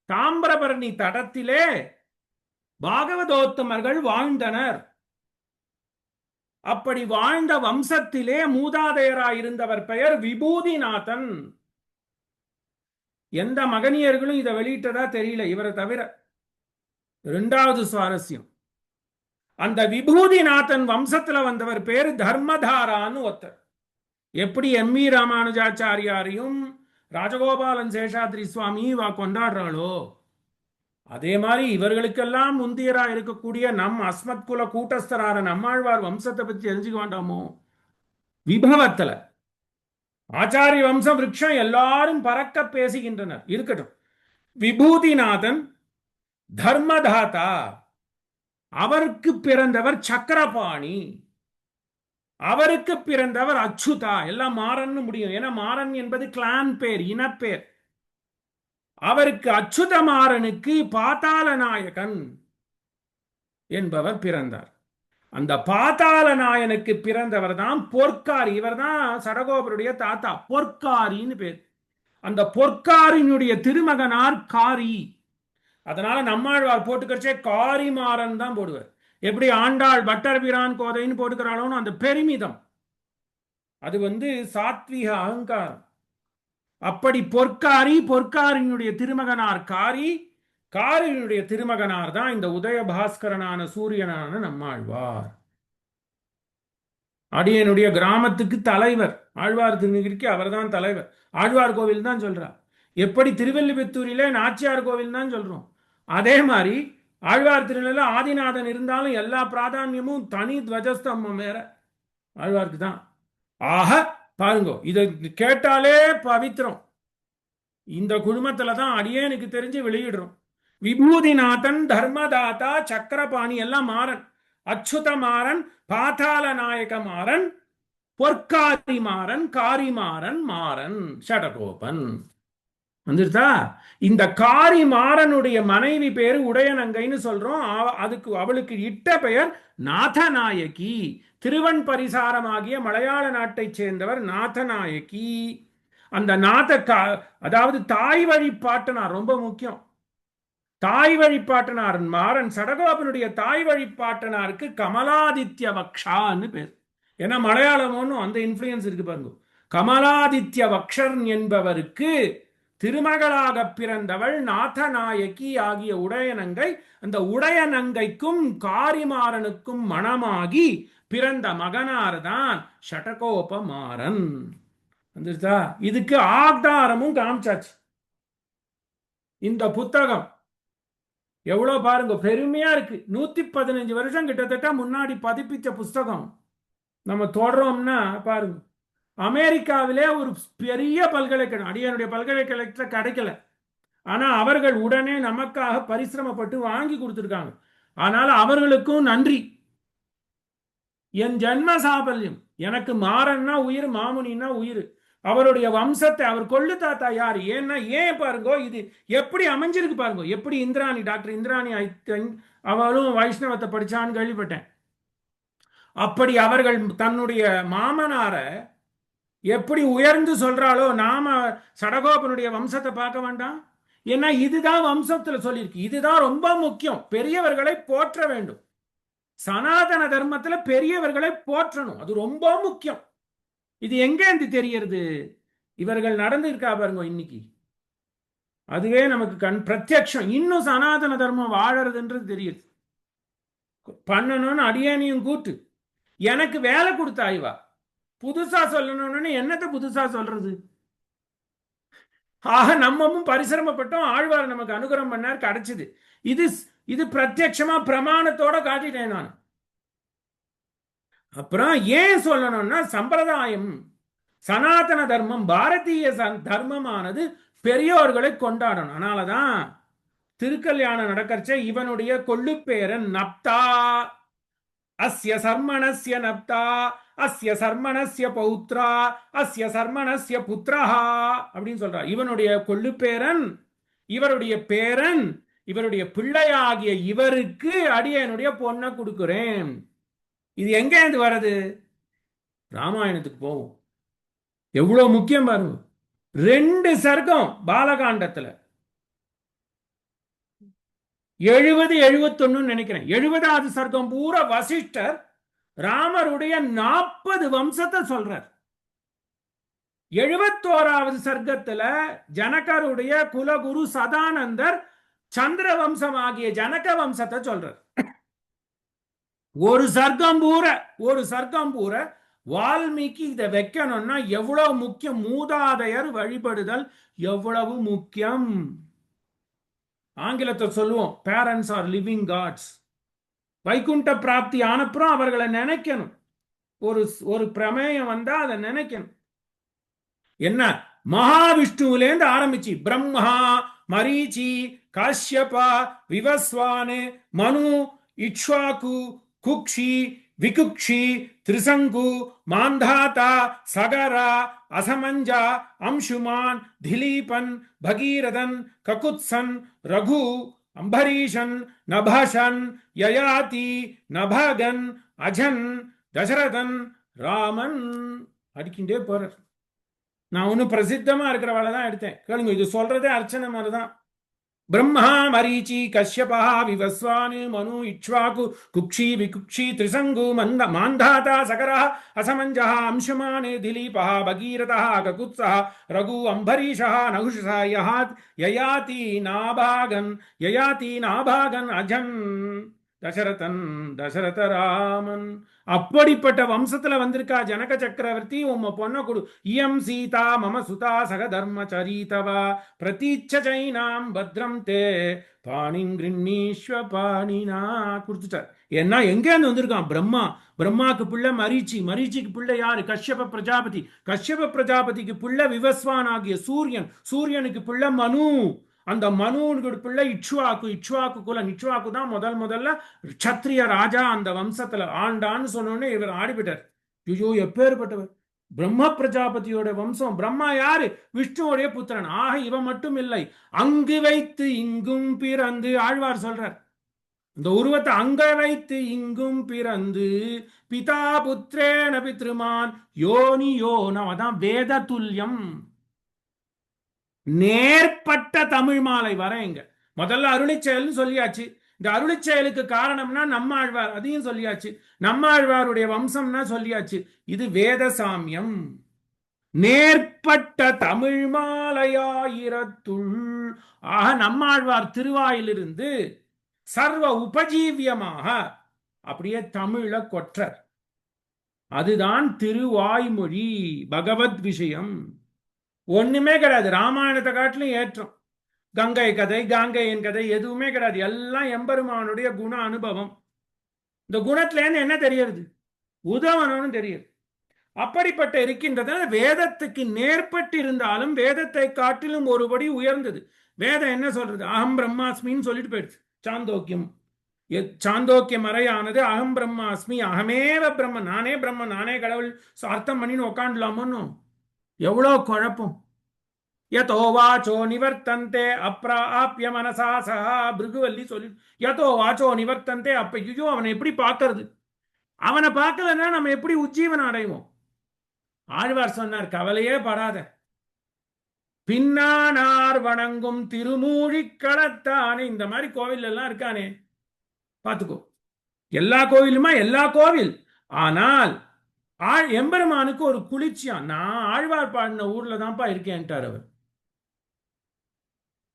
தாமிரபரணி தடத்திலே பாகவதோத்தமர்கள் வாழ்ந்தனர். அப்படி வாழ்ந்த வம்சத்திலே மூதாதையராயிருந்தவர் பெயர் விபூதிநாதன். எந்த மகனியர்களும் இதை வெளியிட்டதா தெரியல இவரை தவிர. இரண்டாவது சுவாரஸ்யம், அந்த விபூதிநாதன் வம்சத்துல வந்தவர் பேரு தர்மதாரான்னு ஒருத்தர். எப்படி எம்இ ராமானுஜாச்சாரியாரையும் ராஜகோபாலன் சேஷாத்ரி சுவாமி கொண்டாடுறாளோ, அதே மாதிரி இவர்களுக்கெல்லாம் முந்தியரா இருக்கக்கூடிய நம் அஸ்மத் குல கூட்டஸ்தரான நம்மாழ்வார் வம்சத்தை பத்தி தெரிஞ்சுக்க வேண்டாமோ? விபவத்துல ஆச்சாரிய வம்ச விருட்சம் எல்லாரும் பறக்க பேசுகின்றனர். இருக்கட்டும், விபூதிநாதன் தர்மதாதா, அவருக்கு பிறந்தவர் சக்கரபாணி, அவருக்கு பிறந்தவர் அச்சுதா. எல்லாம் மாறன்னு முடியும், ஏன்னா மாறன் என்பது கிளான் பேர், இனப்பேர். அவருக்கு அச்சுத மாறனுக்கு பாதாள நாயகன் என்பவர் பிறந்தார். அந்த பாதாள நாயனுக்கு பிறந்தவர் தான் பொற்காரி. இவர் தான் சடகோபருடைய தாத்தா, பொற்காரின்னு பேர். அந்த பொற்காரினுடைய திருமகனார் காரி. அதனால நம்மாழ்வார் போட்டுக்கிறச்சே காரி மாறன் தான் போடுவார். எப்படி ஆண்டாள் பட்டர் பிரான் கோதைன்னு போட்டுக்கிறாளோன்னு அந்த பெருமிதம், அது சாத்வீக அகங்காரம். அப்படி பொற்காரி, பொற்காரினுடைய திருமகனார் காரி, காரினுடைய திருமகனார் தான் இந்த உதய பாஸ்கரனான சூரியனான நம்மாழ்வார். அடியனுடைய கிராமத்துக்கு தலைவர் ஆழ்வார் திருநகிரிக்கு அவர் தான் தலைவர். ஆழ்வார் கோவில் தான் சொல்றார். எப்படி திருவெல்லிபுத்தூரிலே நாச்சியார் கோவில் தான் சொல்றோம், அதே மாதிரி ஆழ்வார் திருநெல்ல ஆதிநாதன் இருந்தாலும் எல்லா பிராதான்யமும் தனி துவஜஸ்தம்பம் வேற ஆழ்வாருக்கு தான். ஆக பாருங்க, இதை கேட்டாலே பவித்திரம். இந்த குழுமத்துல தான் அடியேனுக்கு தெரிஞ்சு வெளியிடுறோம். விபூதிநாதன், தர்மதாத்தா, சக்கரபாணி எல்லாம் மாறன், அச்சுத மாறன், பாதாள நாயக மாறன், பொற்காரி மாறன், காரிமாறன் மாறன் ஷடகோபன் வந்துருதா. இந்த காரி மாறனுடைய மனைவி பேரு உடையநங்கைன்னு சொல்றோம். அதுக்கு அவளுக்கு இட்ட பெயர் நாதநாயகி. திருவன் பரிசாரமாகிய மலையாள நாட்டைச் சேர்ந்தவர் நாதநாயகி. அந்த அதாவது தாய் வழிபாட்டனார் ரொம்ப முக்கியம். தாய் வழிபாட்டனார் மாறன் சடகோபனுடைய தாய் வழிபாட்டனாருக்கு கமலாதித்ய வக்ஷான்னு பேர். ஏன்னா மலையாளம் ஒன்றும் அந்த இன்ஃப்ளூயன்ஸ் இருக்கு பாருங்க. கமலாதித்ய வக்ஷன் என்பவருக்கு திருமகளாக பிறந்தவள் நாதநாயகி ஆகிய உடையநங்கை. அந்த உடையநங்கைக்கும் காரிமாறனுக்கும் மணமாகி பிறந்த மகனார் தான் ஷடகோப மாறன். வந்துருச்சா? இதுக்கு ஆதாரமும் காமிச்சாச்சு. இந்த புத்தகம் எவ்வளவு பாருங்க, பெருமையா இருக்கு. 115 வருஷம் கிட்டத்தட்ட முன்னாடி பதிப்பிச்ச புஸ்தகம். நம்ம தொடரோம்னா பாருங்க, அமெரிக்காவிலே ஒரு பெரிய பல்கலைக்கழகம், அடியனுடைய பல்கலைக்கழகத்தில் கிடைக்கல. ஆனா அவர்கள் உடனே நமக்காக பரிசிரமப்பட்டு வாங்கி கொடுத்துருக்காங்க. ஆனால் அவர்களுக்கும் நன்றி. என் ஜென்ம சாபல்யம், எனக்கு மாறன்னா உயிர், மாமுனின்னா உயிர். அவருடைய வம்சத்தை, அவர் கொள்ளு தாத்தா யார், ஏன்னா ஏன் பாருங்க இது எப்படி அமைஞ்சிருக்கு பாருங்க. எப்படி இந்திராணி, டாக்டர் இந்திராணி அவளும் வைஷ்ணவத்தை படிச்சான்னு கேள்விப்பட்டேன். அப்படி அவர்கள் தன்னுடைய மாமனார எப்படி உயர்ந்து சொல்றாளோ, நாம சடகோபனுடைய வம்சத்தை பார்க்க வேண்டாம். ஏன்னா இதுதான் வம்சத்துல சொல்லியிருக்கு. இதுதான் ரொம்ப முக்கியம். பெரியவர்களை போற்ற வேண்டும். சனாதன தர்மத்துல பெரியவர்களை போற்றணும், அது ரொம்ப முக்கியம். இது எங்க இருந்து தெரியறது? இவர்கள் நடந்திருக்கா பாருங்க இன்னைக்கு, அதுவே நமக்கு பிரத்யக்ஷம். இன்னும் சனாதன தர்மம் வாழறதுன்றது தெரியுது. பண்ணணும்னு அடியேனையும் கூட்டு எனக்கு வேலை கொடுத்தா இவா. புதுசா சொல்லணும்னு என்னத்தை புதுசா சொல்றது? ஆக நம்மமும் பரிசிரமப்பட்டோம், ஆழ்வார் நமக்கு அனுகிரகம் பண்ணார், கிடைச்சது. இது பிரத்யட்சமா பிரமாணத்தோட காட்டிட்டேன் நான். அப்புறம் ஏன் சொல்லணும்னா, சம்பிரதாயம், சனாதன தர்மம், பாரதிய தர்மமானது பெரியோர்களை கொண்டாடணும். அதனாலதான் திருக்கல்யாணம் நடக்கச்ச இவனுடைய கொள்ளுப்பேரன் நப்தா, அஸ்ய சர்மணஸ்ய நப்தா, அஸ்ய சர்மணஸ்ய பௌத்ரா, அஸ்ய சர்மணஸ்ய புத்ரஹா அப்படின்னு சொல்றார். இவனுடைய கொள்ளுப்பேரன், இவருடைய பேரன், இவருடைய பிள்ளையாகிய இவருக்கு அடியனுடைய பொண்ணை கொடுக்கிறேன். இது எங்க இருந்து வருது? ராமாயணத்துக்கு போவோம். எவ்வளவு முக்கியம் பாருங்க. 2 சர்க்கம் பாலகாண்டத்துல, 70 71 நினைக்கிறேன். 70வது சர்க்கம் பூரா வசிஷ்டர் ராமருடைய 40 வம்சத்தை சொல்றார். 71வது சர்க்கத்துல ஜனகருடைய குலகுரு சதானந்தர் சந்திர வம்சம் ஆகிய ஜனக வம்சத்தை சொல்றார். ஒரு சர்க்கம் பூர வால்மீகி இதை வைக்கணும்னா எவ்வளவு முக்கியம். மூதாதையர் வழிபடுதல் எவ்வளவு முக்கியம். ஆங்கிலத்தை சொல்லுவோம், பேரண்ட்ஸ் ஆர் லிவிங் காட்ஸ். வைகுண்ட பிராப்தி ஆனப்புறம் அவர்களை நினைக்கணும். ஒரு பிரமேயம் வந்தா அதை நினைக்கணும். என்ன, மகாவிஷ்ணுவிலேருந்து ஆரம்பிச்சு பிரம்மா, மரீச்சி, காஷ்யபா, விவஸ்வானு, மனு, இக்ஷ்வாகு, குக்ஷி, விகுக்ஷி, திரிசங்கு, மாந்தாதா, சகரா, அசமஞ்சா, அம்சுமான், திலீபன், பகீரதன், ககுத்சன், ரகு, அம்பரீஷன், நபஷன், யயாதி, நபகன், அஜன், தசரதன், ராமன் அடிக்கின்றே போறார். நான் ஒன்னும் பிரசித்தமா இருக்கிறவளை தான் எடுத்தேன், கேளுங்க. இது சொல்றதே அர்ச்சனை மாதிரிதான். பிரம்மா, மரீச்சி, கஷ்யபா, விவஸ்வானு, மனு, இக்ஷ்வாகு, குக்ஷி, விகுக்ஷி, திரிசங்கு, மாந்தாதா, சகரா, அசமஞ்சா, அம்சுமான், திலீபா, பகீரதா, ககுத்ஸா, ரகு, அம்பரீஷா, நகுஷா, யயாதி, நாபாகன், அஜன். தசரதன் தசரத ராமன். அப்படிப்பட்ட வம்சத்துல வந்திருக்கா ஜனக சக்கரவர்த்தி. உம்ம பொண்ண கொடு. இயம் சீதா மம சுதா சக தர்மச்சரீதவா பிரதீட்ச ஜைனாம் பத்ரம் தே பாணிம் கிருண்ணீஸ்வ பாணினா கொடுத்துட்டார். ஏன்னா எங்கேருந்து வந்திருக்கான்? பிரம்மா. பிரம்மாக்கு பிள்ளை மரீச்சி. மரீச்சிக்கு பிள்ளை யாரு? கஷ்யப பிரஜாபதி. கஷ்யப பிரஜாபதிக்கு பிள்ளை விவஸ்வான் ஆகிய சூரியன். சூரியனுக்கு பிள்ளை மனு. அந்த மனுவுக்கு பிள்ளை இக்ஷ்வாக்கு. இக்ஷ்வாக்கு குலம். இக்ஷ்வாக்கு தான் முதல்ல க்ஷத்ரிய ராஜா அந்த வம்சத்துல ஆண்டான்னு சொன்னோடனே இவர் ஆடிவிட்டார். ஐயோ எப்பேற்பட்டவர்! பிரம்ம பிரஜாபதியோட வம்சம். பிரம்மா யாரு? விஷ்ணுவோடைய புத்திரன். ஆக இவன் மட்டும் இல்லை, அங்கு வைத்து இங்கும் பிறந்து ஆழ்வார் சொல்றார். இந்த உருவத்தை அங்க வைத்து இங்கும் பிறந்து பிதா புத்திரேன பித்ருமான் யோனி யோனம். அதான் வேத துல்லியம். நேர்பட்ட தமிழ் மாலை வரேங்க. முதல்ல அருளிச்செயல்னு சொல்லியாச்சு. இந்த அருளிச்செயலுக்கு காரணம்னா நம்மாழ்வார், அதையும் சொல்லியாச்சு. நம்மாழ்வாருடைய வம்சம்னா சொல்லியாச்சு. இது வேத சாமியம். நேர்பட்ட தமிழ் மாலையாயிரத்துள். ஆக நம்மாழ்வார் திருவாயிலிருந்து சர்வ உபஜீவியமாக அப்படியே தமிழ கொற்றர். அதுதான் திருவாய்மொழி. பகவத் விஷயம் ஒண்ணுமே கிடையாது. ராமாயணத்தை காட்டிலும் ஏற்றம். கங்கை கதை, காங்கையின் கதை எதுவுமே கிடையாது. எல்லாம் எம்பெருமானுடைய குண அனுபவம். இந்த குணத்துல இருந்து என்ன தெரியுது? உதவணும்னு தெரியுது. அப்படிப்பட்ட இருக்கின்றது. வேதத்துக்கு நேர்பட்டு இருந்தாலும் வேதத்தை காட்டிலும் ஒருபடி உயர்ந்தது. வேதம் என்ன சொல்றது? அகம் பிரம்மாஸ்மின்னு சொல்லிட்டு போயிடுச்சு. சாந்தோக்கியம். சாந்தோக்கியம் அறையானது அகம் பிரம்மாஸ்மி, அகமேவ பிரம்மன், நானே பிரம்மன், நானே கடவுள் அர்த்தம் பண்ணின்னு உக்காண்டலாமோன்னு. எவ்வளோ குழப்பம்! யதோ வாச்சோ நிவர்த்தந்தே அப்ராப்ய மனசா சஹா. பிருகுவல்லி சொல்லி யதோ வாச்சோ நிவர்த்தந்தே. அப்ப ஐயோ அவனை எப்படி பார்க்கறது? அவனை பார்க்கலன்னா நம்ம எப்படி உஜ்ஜீவனம் அடைவோம்? ஆழ்வார் சொன்னார், கவலையே படாத. பின்னானார் வணங்கும் திருமூழி களத்தானே. இந்த மாதிரி கோவில் எல்லாம் இருக்கானே, பார்த்துக்கோ. எல்லா கோவிலுமா? எல்லா கோவில். ஆனால் எம்பெருமானுக்கு ஒரு குளிர்ச்சியா. நான் ஆழ்வார் பாடின ஊர்ல தான்ப்பா இருக்கேன்ட்டார் அவர்.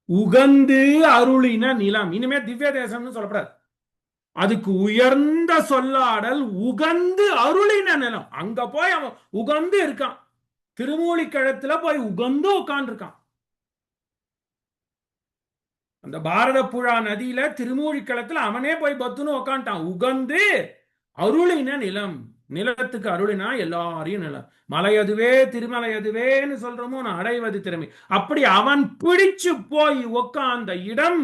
உகந்து அருளின நிலம். இனிமே திவ்ய தேசம்னு சொல்லப்படாது. அதுக்கு உயர்ந்த சொல்லாடல் உகந்து அருளின நிலம். அங்க போய் அவன் உகந்து இருக்கான். திருமூலிக்கழத்துல போய் உகந்து உட்கார்ந்து இருக்கான். அந்த பாரத புழா நதியில திருமூழிக்களத்துல அவனே போய் பத்துன்னு உக்காண்டான். உகந்து அருளின நிலம். நிலத்துக்கு அருளினா எல்லாரையும் நிலம். மலையதுவே திருமலையதுவேன்னு சொல்றோமோ, நான் அடைவது திறமை. அப்படி அவன் பிடிச்சு போய் உக்காந்த இடம்.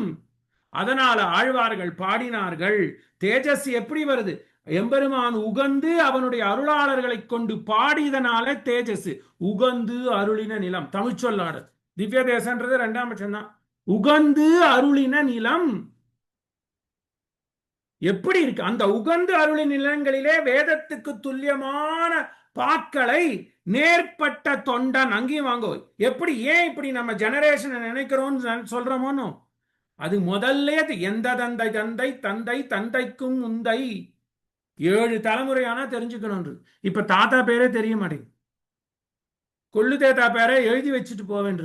அதனால ஆழ்வார்கள் பாடினார்கள். தேஜஸ் எப்படி வருது? எம்பெருமான் உகந்து அவனுடைய அருளாளர்களை கொண்டு பாடியதனால தேஜஸ். உகந்து அருளின நிலம் தமிழ் சொல்லாடல். திவ்ய தேசன்றது இரண்டாம் பட்சம் தான். உகந்து அருளின நிலம் எப்படி இருக்கு? அந்த உகந்து அருளின நிலங்களிலே வேதத்துக்கு துல்லியமான பாக்களை நேர்பட்ட தொண்டன். அங்கேயும் வாங்கோ. எப்படி? ஏன் இப்படி நம்ம ஜெனரேஷன் நினைக்கிறோம்னு சொல்றோமோன்னு, அது முதல்ல எந்த தந்தை தந்தை தந்தை தந்தைக்கும் முந்தை 7 தலைமுறையானா தெரிஞ்சுக்கணும். இப்ப தாத்தா பேரே தெரிய மாட்டேங்குது. கொள்ளு தேத்தா பேரை எழுதி வச்சுட்டு போவேன்.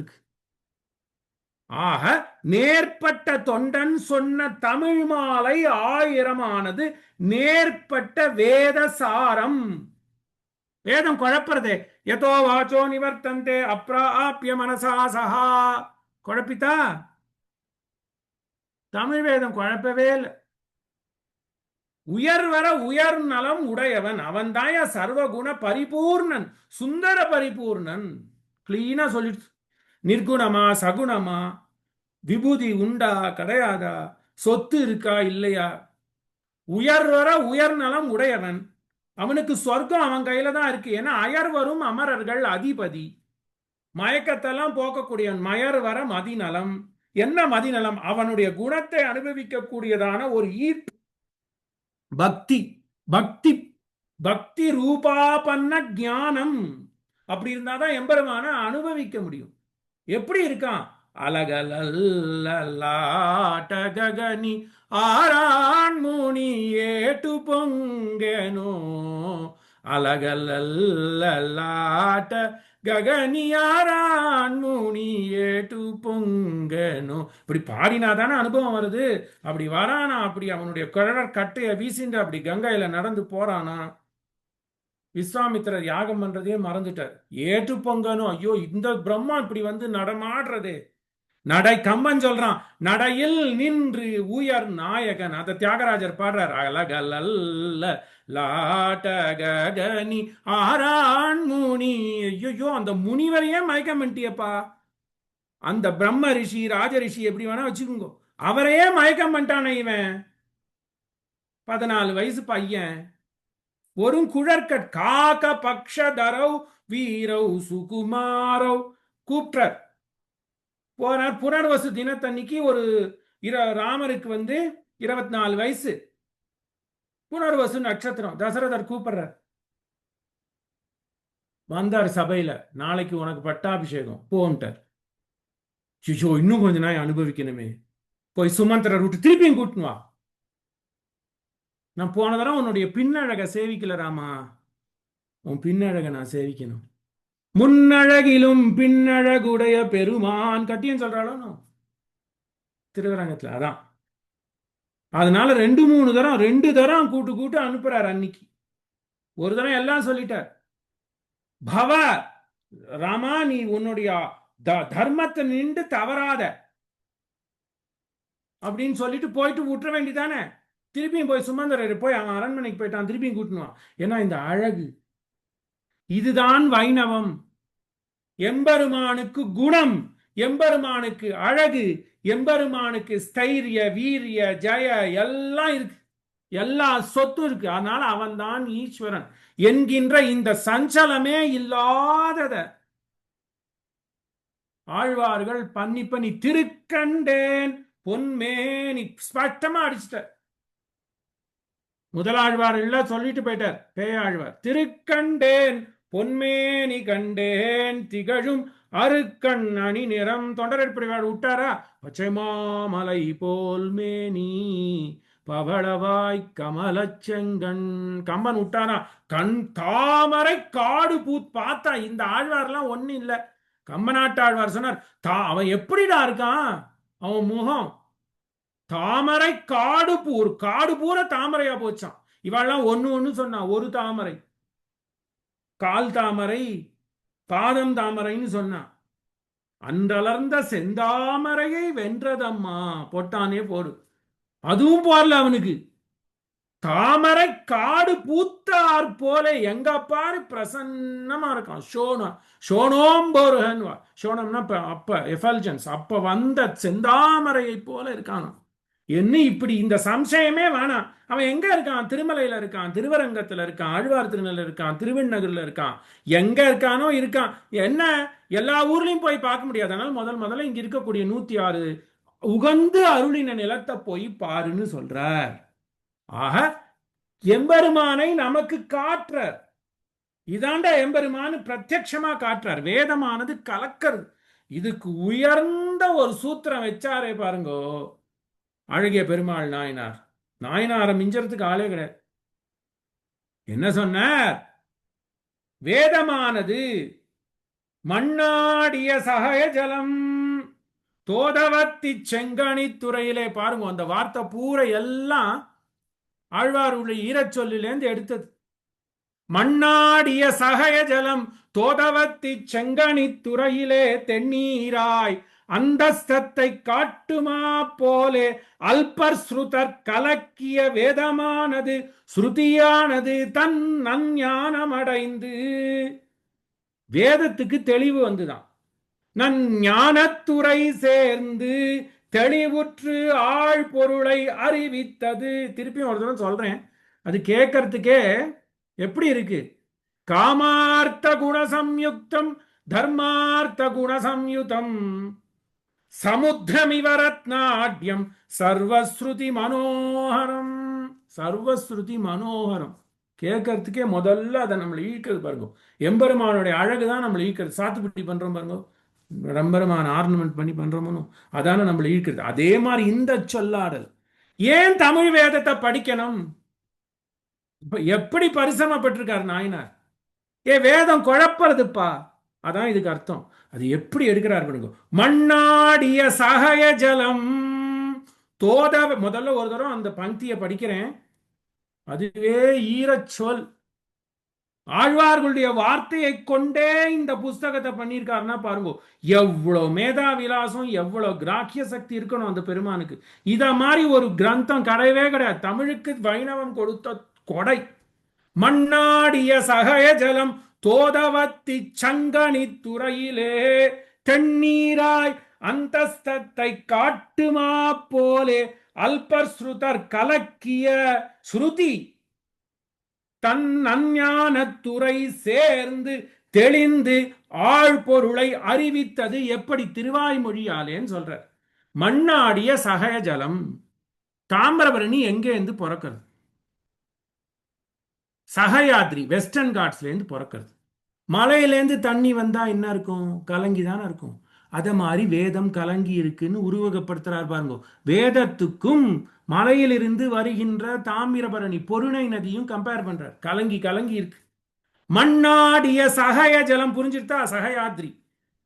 ஆக நேர்பட்ட தொண்டன் சொன்ன தமிழ் மாலை 1000 நேர்பட்ட வேத சாரம். வேதம் குழப்பறதே. யதோ வாச்சோ நிவர்த்தந்தே அப்ராப்ய மனசா சஹா. குழப்பித்தா? தமிழ் வேதம் குழப்பவே இல்லை. உயர்வர உயர் நலம் உடையவன் அவன் தாய சர்வகுண பரிபூர்ணன், சுந்தர பரிபூர்ணன். கிளீனா சொல்லிட்டு, நிர்குணமா சகுணமா, விபூதி உண்டா கிடையாதா, சொத்து இருக்கா இல்லையா, உயர்வர உயர் நலம் உடையவன். அவனுக்கு சொர்க்கம் அவன் கையில தான் இருக்கு. ஏன்னா அயர்வரும் அமரர்கள் அதிபதி. மயக்கத்தெல்லாம் போக்கக்கூடியவன். மயர் வர மதிநலம். என்ன மதிநலம்? அவனுடைய குணத்தை அனுபவிக்கக்கூடியதான ஒரு ஈர்ப்பு. பக்தி. பக்தி பக்தி ரூபாபன்ன ஞானம். அப்படி இருந்தாதான் எம்பெருமான அனுபவிக்க முடியும். எப்படி இருக்கான்? அலகலி ஆரான் முனி ஏட்டு பொங்கனோ. அலகல்லாட்ட ககனியாரான் முனி ஏட்டு பொங்கனோ. இப்படி பாடினாதானே அனுபவம் வருது. அப்படி வரானா, அப்படி அவனுடைய குழறர் கட்டைய வீசின்ற அப்படி கங்கையில நடந்து போறானா, விஸ்வாமித்திரர் யாகம் பண்றதே மறந்துட்டார். ஏட்டு பொங்கனும், ஐயோ இந்த பிரம்மா இப்படி வந்து நடமாடுறது. நடை கம்பன் சொல்றான், நடையில் நின்று உயர் நாயகன். அத தியாகராஜர் பாடுறார். அழகல்ல லாட்டகனி ஆரான் முனி. ஐயோ அந்த முனிவரையே மயக்கம் பண்ணிட்டியப்பா. அந்த பிரம்ம ரிஷி ராஜ ரிஷி எப்படி வேணா வச்சுக்கோங்க, அவரையே மயக்கம் பண்ணிட்டானே இவன். 14 வயசு பையன். ஒரு குழற்கட் காக்க பக்ஷதரவ் வீரவ் சுகுமாரவ் கூப்பிட்டார். போனார். புனர்வசு தினத்தன்னைக்கு ஒரு ராமருக்கு வந்து 24 வயசு. புனர்வசு நட்சத்திரம். தசரதர் கூப்பிடுறார். வந்தார் சபையில. நாளைக்கு உனக்கு பட்டாபிஷேகம் போன்ட்டார். சிஷோ இன்னும் கொஞ்ச நாள் அனுபவிக்கணுமே. போய் சுமந்திரர் விட்டு திருப்பியும் கூட்டுவா. நான் போன தடவை உன்னுடைய பின்னழக சேவிக்கல ராமா, உன் பின்னழக நான் சேவிக்கணும். முன்னழகிலும் பின்னழகுடைய பெருமான் கட்டியும் சொல்றாளோ திருவரங்கத்துல. அதான் அதனால 2-3 தரம் 2 தரம் கூட்டு கூட்டு அனுப்புறார். அன்னைக்கு ஒரு தரம் எல்லாம் சொல்லிட்டார். பவ ராமா, நீ உன்னுடைய தர்மத்தை நின்று தவறாத அப்படின்னு சொல்லிட்டு போயிட்டு விட்டுற வேண்டிதானே. திருப்பியும் போய் சுமந்திரர் போய் அவன் அரண்மனைக்கு போயிட்டான். திருப்பியும் கூட்டணுவான். ஏன்னா இந்த அழகு, இதுதான் வைணவம். எம்பெருமானுக்கு குணம், எம்பெருமானுக்கு அழகு, எம்பெருமானுக்கு ஸ்தைரிய வீரிய ஜெய எல்லாம் இருக்கு. எல்லா சொத்தும் இருக்கு. அதனால அவன் தான் ஈஸ்வரன் என்கின்ற இந்த சஞ்சலமே இல்லாதத ஆழ்வார்கள் பண்ணி பண்ணி திருக்கண்டேன் பொன்மேனி ஸ்பஷ்டமா அடிச்சிட்ட. முதலாழ்வார் எல்லாம் சொல்லிட்டு போயிட்டார். பேயாழ்வார் திருக்கண்டேன் பொன்மேனி கண்டேன் திகழும் அருக்கண் அணி நிறம். தொண்டரெடுப்படிவாள் விட்டாரா? பச்சை மாமலை போல் மேனி பவளவாய் கமலச்செங்கண். கம்பன் விட்டானா? கண் தாமரை காடு பூத். பார்த்தா இந்த ஆழ்வார்லாம் ஒண்ணு இல்ல. கம்பநாட்டாழ்வார் சொன்னார், அவன் எப்படிடா இருக்கான், அவன் முகம் தாமரை காடு பூ. ஒரு காடு பூரா தாமரையா போச்சான். இவாள்லாம் ஒண்ணு ஒண்ணு சொன்னா. ஒரு தாமரை, கால் தாமரை, பாதம் தாமரைன்னு சொன்னா. அன்றலர்ந்த செந்தாமரையை வென்றதம்மா போட்டானே போடு. அதுவும் போரல அவனுக்கு. தாமரை காடு பூத்தார் போல எங்க பாரு பிரசன்னமா இருக்கான். சோனோம்போருகன். சோனம்னா அப்ப எஃபல்ஜன்ஸ். அப்ப வந்த செந்தாமரையை போல இருக்கான். என்ன இப்படி இந்த சம்சயமே வேணாம். அவன் எங்க இருக்கான்? திருமலையில இருக்கான், திருவரங்கத்துல இருக்கான், ஆழ்வார் திருநெல்ல இருக்கான், திருவெண்ணகர்ல இருக்கான். எங்க இருக்கானோ இருக்கான். என்ன எல்லா ஊர்லயும் போய் பார்க்க முடியாது. அதனால முதல்ல இங்க இருக்கக்கூடிய 106 உகந்து அருளின நிலத்தை போய் பாருன்னு சொல்றார். ஆக எம்பெருமானை நமக்கு காட்டுறார். இதாண்டா எம்பெருமானு பிரத்யட்சமா காட்டுறார். வேதமானது கலக்கிறது. இதுக்கு உயர்ந்த ஒரு சூத்திரம் வச்சாரே பாருங்கோ அழகிய பெருமாள் நாயனார். நாயனாரை மிஞ்சறதுக்கு ஆளே கிடையாது. என்ன சொன்னார்? வேதமானது மண்ணாடிய சகய ஜலம் தோதவத்தி செங்கணி துறையிலே. பாருங்க அந்த வார்த்தை பூரா எல்லாம் ஆழ்வாருடைய ஈரச்சொல்லிலேருந்து எடுத்தது. மண்ணாடிய சகய ஜலம் தோதவத்தி செங்கணி துறையிலே தென்னீராய் அந்தஸ்தத்தை காட்டுமா போலே அல்பர் ஸ்ருதர் கலக்கிய வேதமானது ஸ்ருதியானது தன் நஞ்ஞானமடைந்து. வேதத்துக்கு தெளிவு வந்துதான். நன் ஞானத்துறை சேர்ந்து தெளிவுற்று ஆழ் பொருளை அறிவித்தது. திருப்பியும் ஒரு தடவை சொல்றேன், அது கேட்கறதுக்கே எப்படி இருக்கு. காமார்த்த குணசம்யுக்தம் தர்மார்த்த குணசம்யுதம் சமுத்திரமிவ ரத்நாட்யம் சர்வஸ்ருதி மனோகரம். சர்வஸ்ருதி மனோகரம் கேட்கறதுக்கே முதல்ல அதை நம்மளை ஈர்க்கிறது பாருங்க. எம்பெருமானுடைய அழகுதான் நம்மளை ஈர்க்கிறது. சாத்துக்குட்டி பண்றோம் பாருங்க, எம்பெருமான ஆர்னமெண்ட் பண்ணி பண்றோமோ, அதான நம்மளை ஈர்க்கிறது. அதே மாதிரி இந்த சொல்லாடல். ஏன் தமிழ் வேதத்தை படிக்கணும்? எப்படி பரிசிரமப்பட்டிருக்காரு நாயனார். வேதம் குழப்பறதுப்பா. அதான் இதுக்கு அர்த்தம். அது எப்படி எடுக்கிறார் பாருங்க. மண்ணாடிய சகய ஜலம் தோத, முதல்ல ஒரு தடவை அந்த பங்கியை படிக்கிறேன், அதுவே ஈரச்சொல். ஆழ்வார்களுடைய வார்த்தையை கொண்டே இந்த புஸ்தகத்தை பண்ணியிருக்காருன்னா பாருங்க, எவ்வளவு மேதா விலாசம், எவ்வளவு கிராக்கிய சக்தி இருக்கணும் அந்த பெருமானுக்கு. இத மாதிரி ஒரு கிரந்தம் கிடையவே கிடையாது. தமிழுக்கு வைணவம் கொடுத்த கொடை. மண்ணாடிய சகய ஜலம் தோதவத்தி சங்கனி துறையிலே தென்னீராய் அந்தஸ்தத்தை காட்டுமா போலே அல்பர் ஸ்ருதர் கலக்கிய ஸ்ருதி தன் அஞ்ஞானத்துறை சேர்ந்து தெளிந்து ஆழ்பொருளை அறிவித்தது எப்படி? திருவாய்மொழியாலேன்னு சொல்றார். மண்ணாடிய சகய ஜலம். தாமிரபரணி எங்கே இருந்து பிறக்கிறது? சகயாத்ரி வெஸ்டர்ன் காட்ஸ்ல இருந்து பிறக்கிறது. மலையிலேருந்து தண்ணி வந்தா என்ன இருக்கும்? கலங்கி தானே இருக்கும். அத மாதிரி வேதம் கலங்கி இருக்குன்னு உருவகப்படுத்துறார் பாருங்க. வேதத்துக்கும் மலையிலிருந்து வருகின்ற தாமிரபரணி பொருணை நதியும் கம்பேர் பண்றார். கலங்கி கலங்கி இருக்கு. மண்ணாடிய சகய ஜலம். புரிஞ்சுட்டா? சகயாத்ரி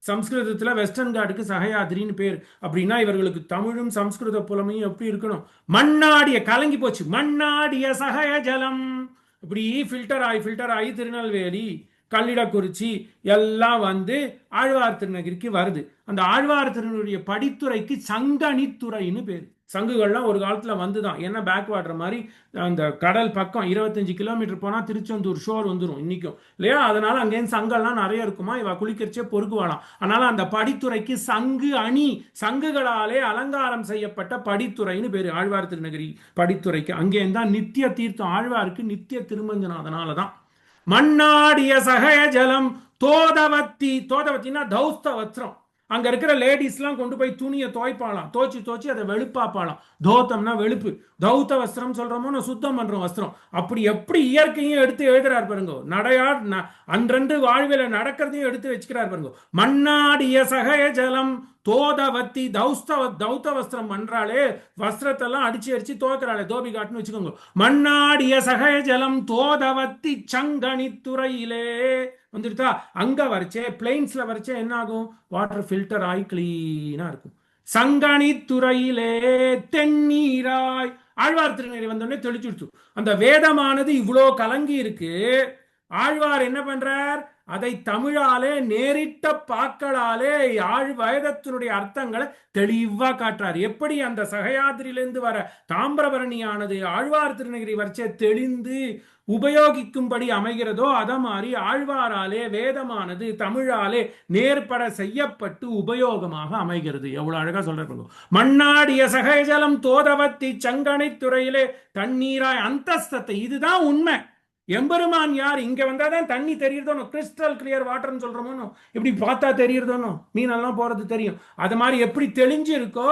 சம்ஸ்கிருதத்துல வெஸ்டர்ன் காட்டுக்கு சகயாத்ரின்னு பேர். அப்படின்னா இவர்களுக்கு தமிழும் சம்ஸ்கிருத புலமையும் எப்படி இருக்கணும்? மண்ணாடிய கலங்கி போச்சு. மண்ணாடிய சகய ஜலம் இப்படி ஃபில்டர் ஆகி திருநெல்வேலி, கல்லிடக்குறிச்சி எல்லாம் வந்து ஆழ்வார் திருநகரிக்கு வருது. அந்த ஆழ்வார் திருநகரிய படித்துறைக்கு சங்கணித்துறைன்னு பேர். சங்குகள்லாம் ஒரு காலத்துல வந்துதான். ஏன்னா பேக் வாட்டர் மாதிரி அந்த கடல் பக்கம் 25 கிலோமீட்டர் போனா திருச்செந்தூர் ஷோர் வந்துடும் இன்னைக்கும் இல்லையா? அதனால அங்கேருந்து சங்கெல்லாம் நிறைய இருக்குமா, இவ குளிக்கிறச்சே பொறுக்குவாளாம். அதனால அந்த படித்துறைக்கு சங்கு அணி, சங்குகளாலே அலங்காரம் செய்யப்பட்ட படித்துறைன்னு பேரு ஆழ்வார் திருநகரி படித்துறைக்கு. அங்கேருந்து தான் நித்திய தீர்த்தம். ஆழ்வாருக்கு நித்திய திருமஞ்சனம். அதனாலதான் மண்ணாடிய சகய ஜலம் தோதவத்தி. தோதவத்தின்னா தௌஸ்த வஸ்திரம். அங்க இருக்கிற லேடிஸ் எல்லாம் கொண்டு போய் துணியை துவைப்பாளாம். தோச்சி அதை வெளுப்பாப்பாளாம். தோத்தம்னா வெளுப்பு. தௌத்த வஸ்திரம் சொல்றோமோ, சுத்தம் பண்றோம் வஸ்திரம். அப்படி எப்படி இயற்கையும் எடுத்து எழுதுறார் பாருங்க. அன்றன்று வாழ்வில நடக்கிறதையும் எடுத்து வச்சுக்கிறார் பாருங்க. மண்ணாடிய சகய ஜலம் தோதவத்தி. தௌத்த வஸ்திரம் பண்றாளே, வஸ்திரத்தெல்லாம் அடிச்சு தோக்கிறாளே, தோபி காட்டுன்னு வச்சுக்கோங்க. மண்ணாடிய சகய ஜலம் தோதவத்தி சங்கனி துறையிலே வந்துடுதா? அங்க வரைச்சே பிளெயின்ஸ்ல வரைச்சே என்ன ஆகும்? வாட்டர் ஃபில்டர் ஆகி கிளீனா இருக்கும். சங்கனி துறையிலே தென்னீராய். ஆழ்வார் திருநீரை வந்தோடனே தெளிச்சுடுச்சு. அந்த வேதமானது இவ்வளோ கலங்கி இருக்கு. ஆழ்வார் என்ன பண்றார்? அதை தமிழாலே நேரிட்ட பாக்களாலே வேதத்தினுடைய அர்த்தங்களை தெளிவா காட்டுறார். எப்படி அந்த சகயாத்திரியிலிருந்து வர தாமிரபரணியானது ஆழ்வார் திருநகிரி வரைச்சே தெளிந்து உபயோகிக்கும்படி அமைகிறதோ, அத மாதிரி ஆழ்வாராலே வேதமானது தமிழாலே நேர்பட செய்யப்பட்டு உபயோகமாக அமைகிறது. எவ்வளவு அழகா சொல்றாங்க. மண்ணாடிய சகஜலம் தோதவத்தி சங்கனை துறையிலே தண்ணீராய் அந்தஸ்தத்தை. இதுதான் உண்மை. எம்பெருமான் யார்? இங்க வந்தாதான் தண்ணி தெரியுறதோ, கிறிஸ்டல் கிளியர் வாட்டர்னு சொல்றோமோ, இப்படி பார்த்தா தெரியுறதோ, மீனெல்லாம் போறது தெரியும். அது மாதிரி எப்படி தெளிஞ்சு இருக்கோ,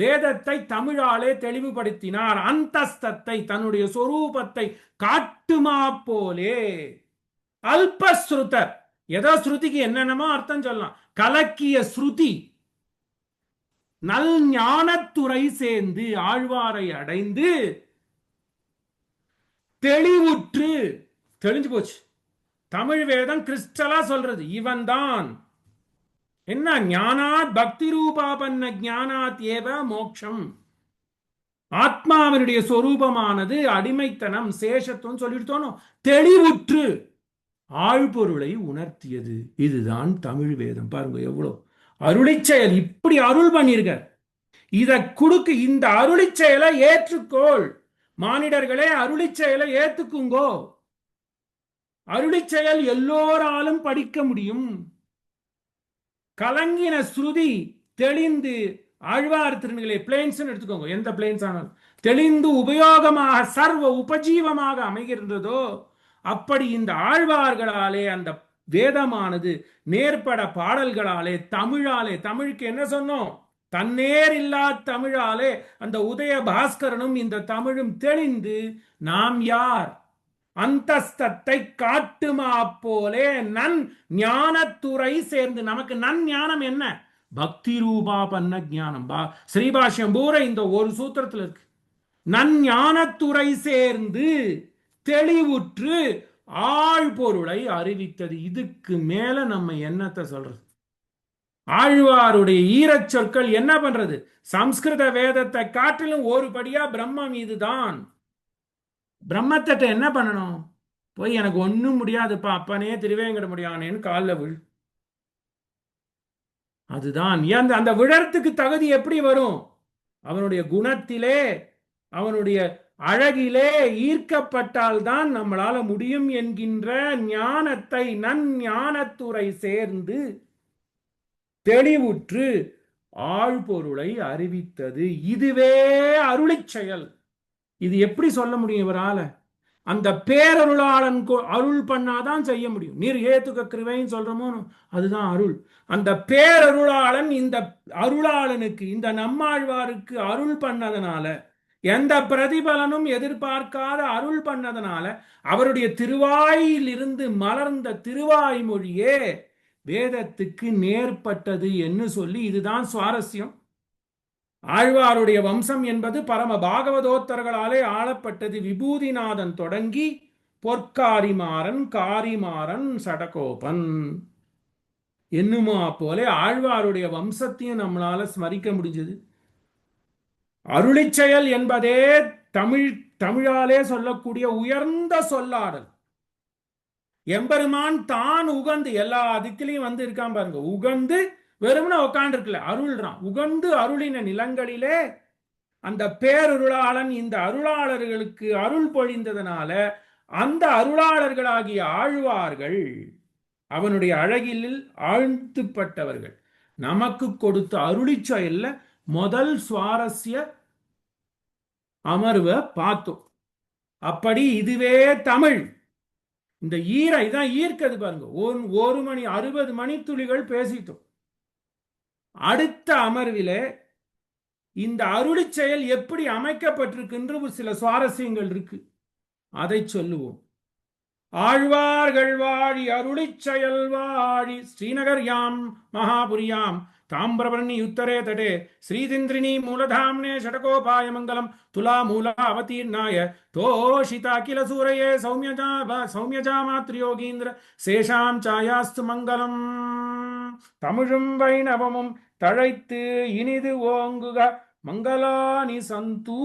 வேதத்தை தமிழாலே தெளிவுபடுத்தினார். அந்தஸ்தத்தை, தன்னுடைய சொரூபத்தை காட்டுமா போலே. அல்பஸ்ருதர். ஏதோ ஸ்ருதிக்கு என்னென்னமோ அர்த்தம் சொல்லலாம். கலக்கிய ஸ்ருதி நல் ஞானத்துறை சேர்ந்து ஆழ்வாரை அடைந்து தெளிவுற்று. தெளிஞ்சு போச்சு. தமிழ் வேதம் கிறிஸ்டலா சொல்றது இவன் தான். என்ன? ஞானாத் பக்தி ரூபாபன்ன ஞானாத் ஏவ மோட்சம். ஆத்மாவினுடைய சொரூபமானது அடிமைத்தனம், சேஷத்துவம் சொல்லிட்டு தெளிவுற்று ஆழ்பொருளை உணர்த்தியது. இதுதான் தமிழ் வேதம். பாருங்க எவ்வளவு அருளிச்செயல். இப்படி அருள் பண்ணிருக்க. இத கொடுக்கு. இந்த அருளிச்செயலை ஏற்றுக்கோள். மானிடர்களே, அருளிச்செயலை ஏத்துக்குங்கோ. அருளிச்செயல் எல்லோராலும் படிக்க முடியும். கலங்கின ஸ்ருதி தெளிந்து ஆழ்வார் திருநீலை பிளேன்ஸ் எடுத்துக்கோங்க. எந்த பிளேன்ஸ் ஆனாலும் தெளிந்து உபயோகமாக சர்வ உபஜீவமாக அமைகின்றதோ, அப்படி இந்த ஆழ்வார்களாலே அந்த வேதமானது நேர்பட பாடல்களாலே தமிழாலே, தமிழுக்கு என்ன சொன்னோம்? தன்னேர் இல்லா தமிழாலே அந்த உதய பாஸ்கரனும் இந்த தமிழும் தெளிந்து நாம் யார்? அந்தஸ்தத்தை காட்டுமா போலே நன் ஞானத்துறை சேர்ந்து. நமக்கு நன் ஞானம் என்ன? பக்தி ரூபா பண்ண ஞானம். ஸ்ரீபாஷ்யம் பூரா இந்த ஒரு சூத்திரத்தில் இருக்கு. நன் ஞானத்துறை சேர்ந்து தெளிவுற்று ஆழ்பொருளை அறிவித்தது. இதுக்கு மேல நம்ம என்னத்தை சொல்றது? ஆழ்வாருடைய ஈரச் சொற்கள் என்ன பண்றது? சம்ஸ்கிருத வேதத்தை காட்டிலும் ஒரு படியா பிரம்மம் இதுதான். பிரம்மத்திட்ட என்ன பண்ணணும்? போய் எனக்கு ஒன்னும் முடியாதுப்பா அப்பனே திருவேங்கட முடியானேன்னு காலில் விழு. அதுதான் ஏன் அந்த விழறத்துக்கு தகுதி எப்படி வரும்? அவனுடைய குணத்திலே, அவனுடைய அழகிலே ஈர்க்கப்பட்டால் தான் நம்மளால முடியும் என்கின்ற ஞானத்தை நஞ்ஞானத்துறை சேர்ந்து தெளிவுற்று ஆழ்பொருளை அறிவித்தது. இதுவே அருளிச் செயல். இது எப்படி சொல்ல முடியும் இவரால? அந்த பேரருளாளன் அருள் பண்ணாதான் செய்ய முடியும். நீர் ஏத்துக்க கிருவைன்னு சொல்றமோ அதுதான் அருள். அந்த பேரருளாளன் இந்த அருளாளனுக்கு, இந்த நம்மாழ்வாருக்கு அருள் பண்ணதனால, எந்த பிரதிபலனும் எதிர்பார்க்காத அருள் பண்ணதனால, அவருடைய திருவாயில் இருந்து மலர்ந்த திருவாய்மொழியே வேதத்துக்கு நேர்பட்டது என்று சொல்லி, இதுதான் சுவாரஸ்யம். ஆழ்வாருடைய வம்சம் என்பது பரம பாகவதோத்தர்களாலே ஆளப்பட்டது. விபூதிநாதன் தொடங்கி பொற்காரிமாறன், காரிமாறன், சடகோபன் என்னுமா போல ஆழ்வாருடைய வம்சத்தையும் நம்மளால ஸ்மரிக்க முடிஞ்சது. அருளிச்செயல் என்பதே தமிழாலே சொல்லக்கூடிய உயர்ந்த சொல்லாடல். எம்பெருமான் தான் உகந்து எல்லா திக்கிலையும் வந்து இருக்கான் பாருங்க. உகந்து வெறும்னா உட்காந்து இருக்குல்ல, அருள்றான். உகந்து அருளின நிலங்களிலே அந்த பேரருளாளன் இந்த அருளாளர்களுக்கு அருள் பொழிந்ததனால அந்த அருளாளர்களாகிய ஆழ்வார்கள் அவனுடைய அழகில் ஆழ்த்துப்பட்டவர்கள். நமக்கு கொடுத்த அருளி செயல்ல முதல் சுவாரஸ்ய அமர்வை பார்த்தோம். அப்படி இதுவே தமிழ். இந்த ஈரை தான் ஈர்க்கிறது பாருங்க. 1 மணி 60 மணித்துளிகள் பேசிட்டோம். அடுத்த அமர்விலே இந்த அருளி செயல் எப்படி அமைக்கப்பட்டிருக்கின்ற சில சுவாரஸ்யங்கள் இருக்கு, அதை சொல்லுவோம். ஆழ்வார்கள் வாழி அருளிச் செயல் வாழி ஸ்ரீநகர் யாம் மகாபுரியாம் தாம்பிரபர்ணி உத்தரே தடே ஸ்ரீதிந்திரிணி மூலதாம்னே ஷடகோபாய மங்கலம் துலா மூல அவதீர்ணாய தோஷிதா கில சூரையே சௌமியஜா மாத்ரியோகீந்திர சேஷாம் சாயாஸ்து மங்கலம். தமிழும் வைணவமும் தழைத்து இனிது ஓங்குக மங்களானி சந்தூ.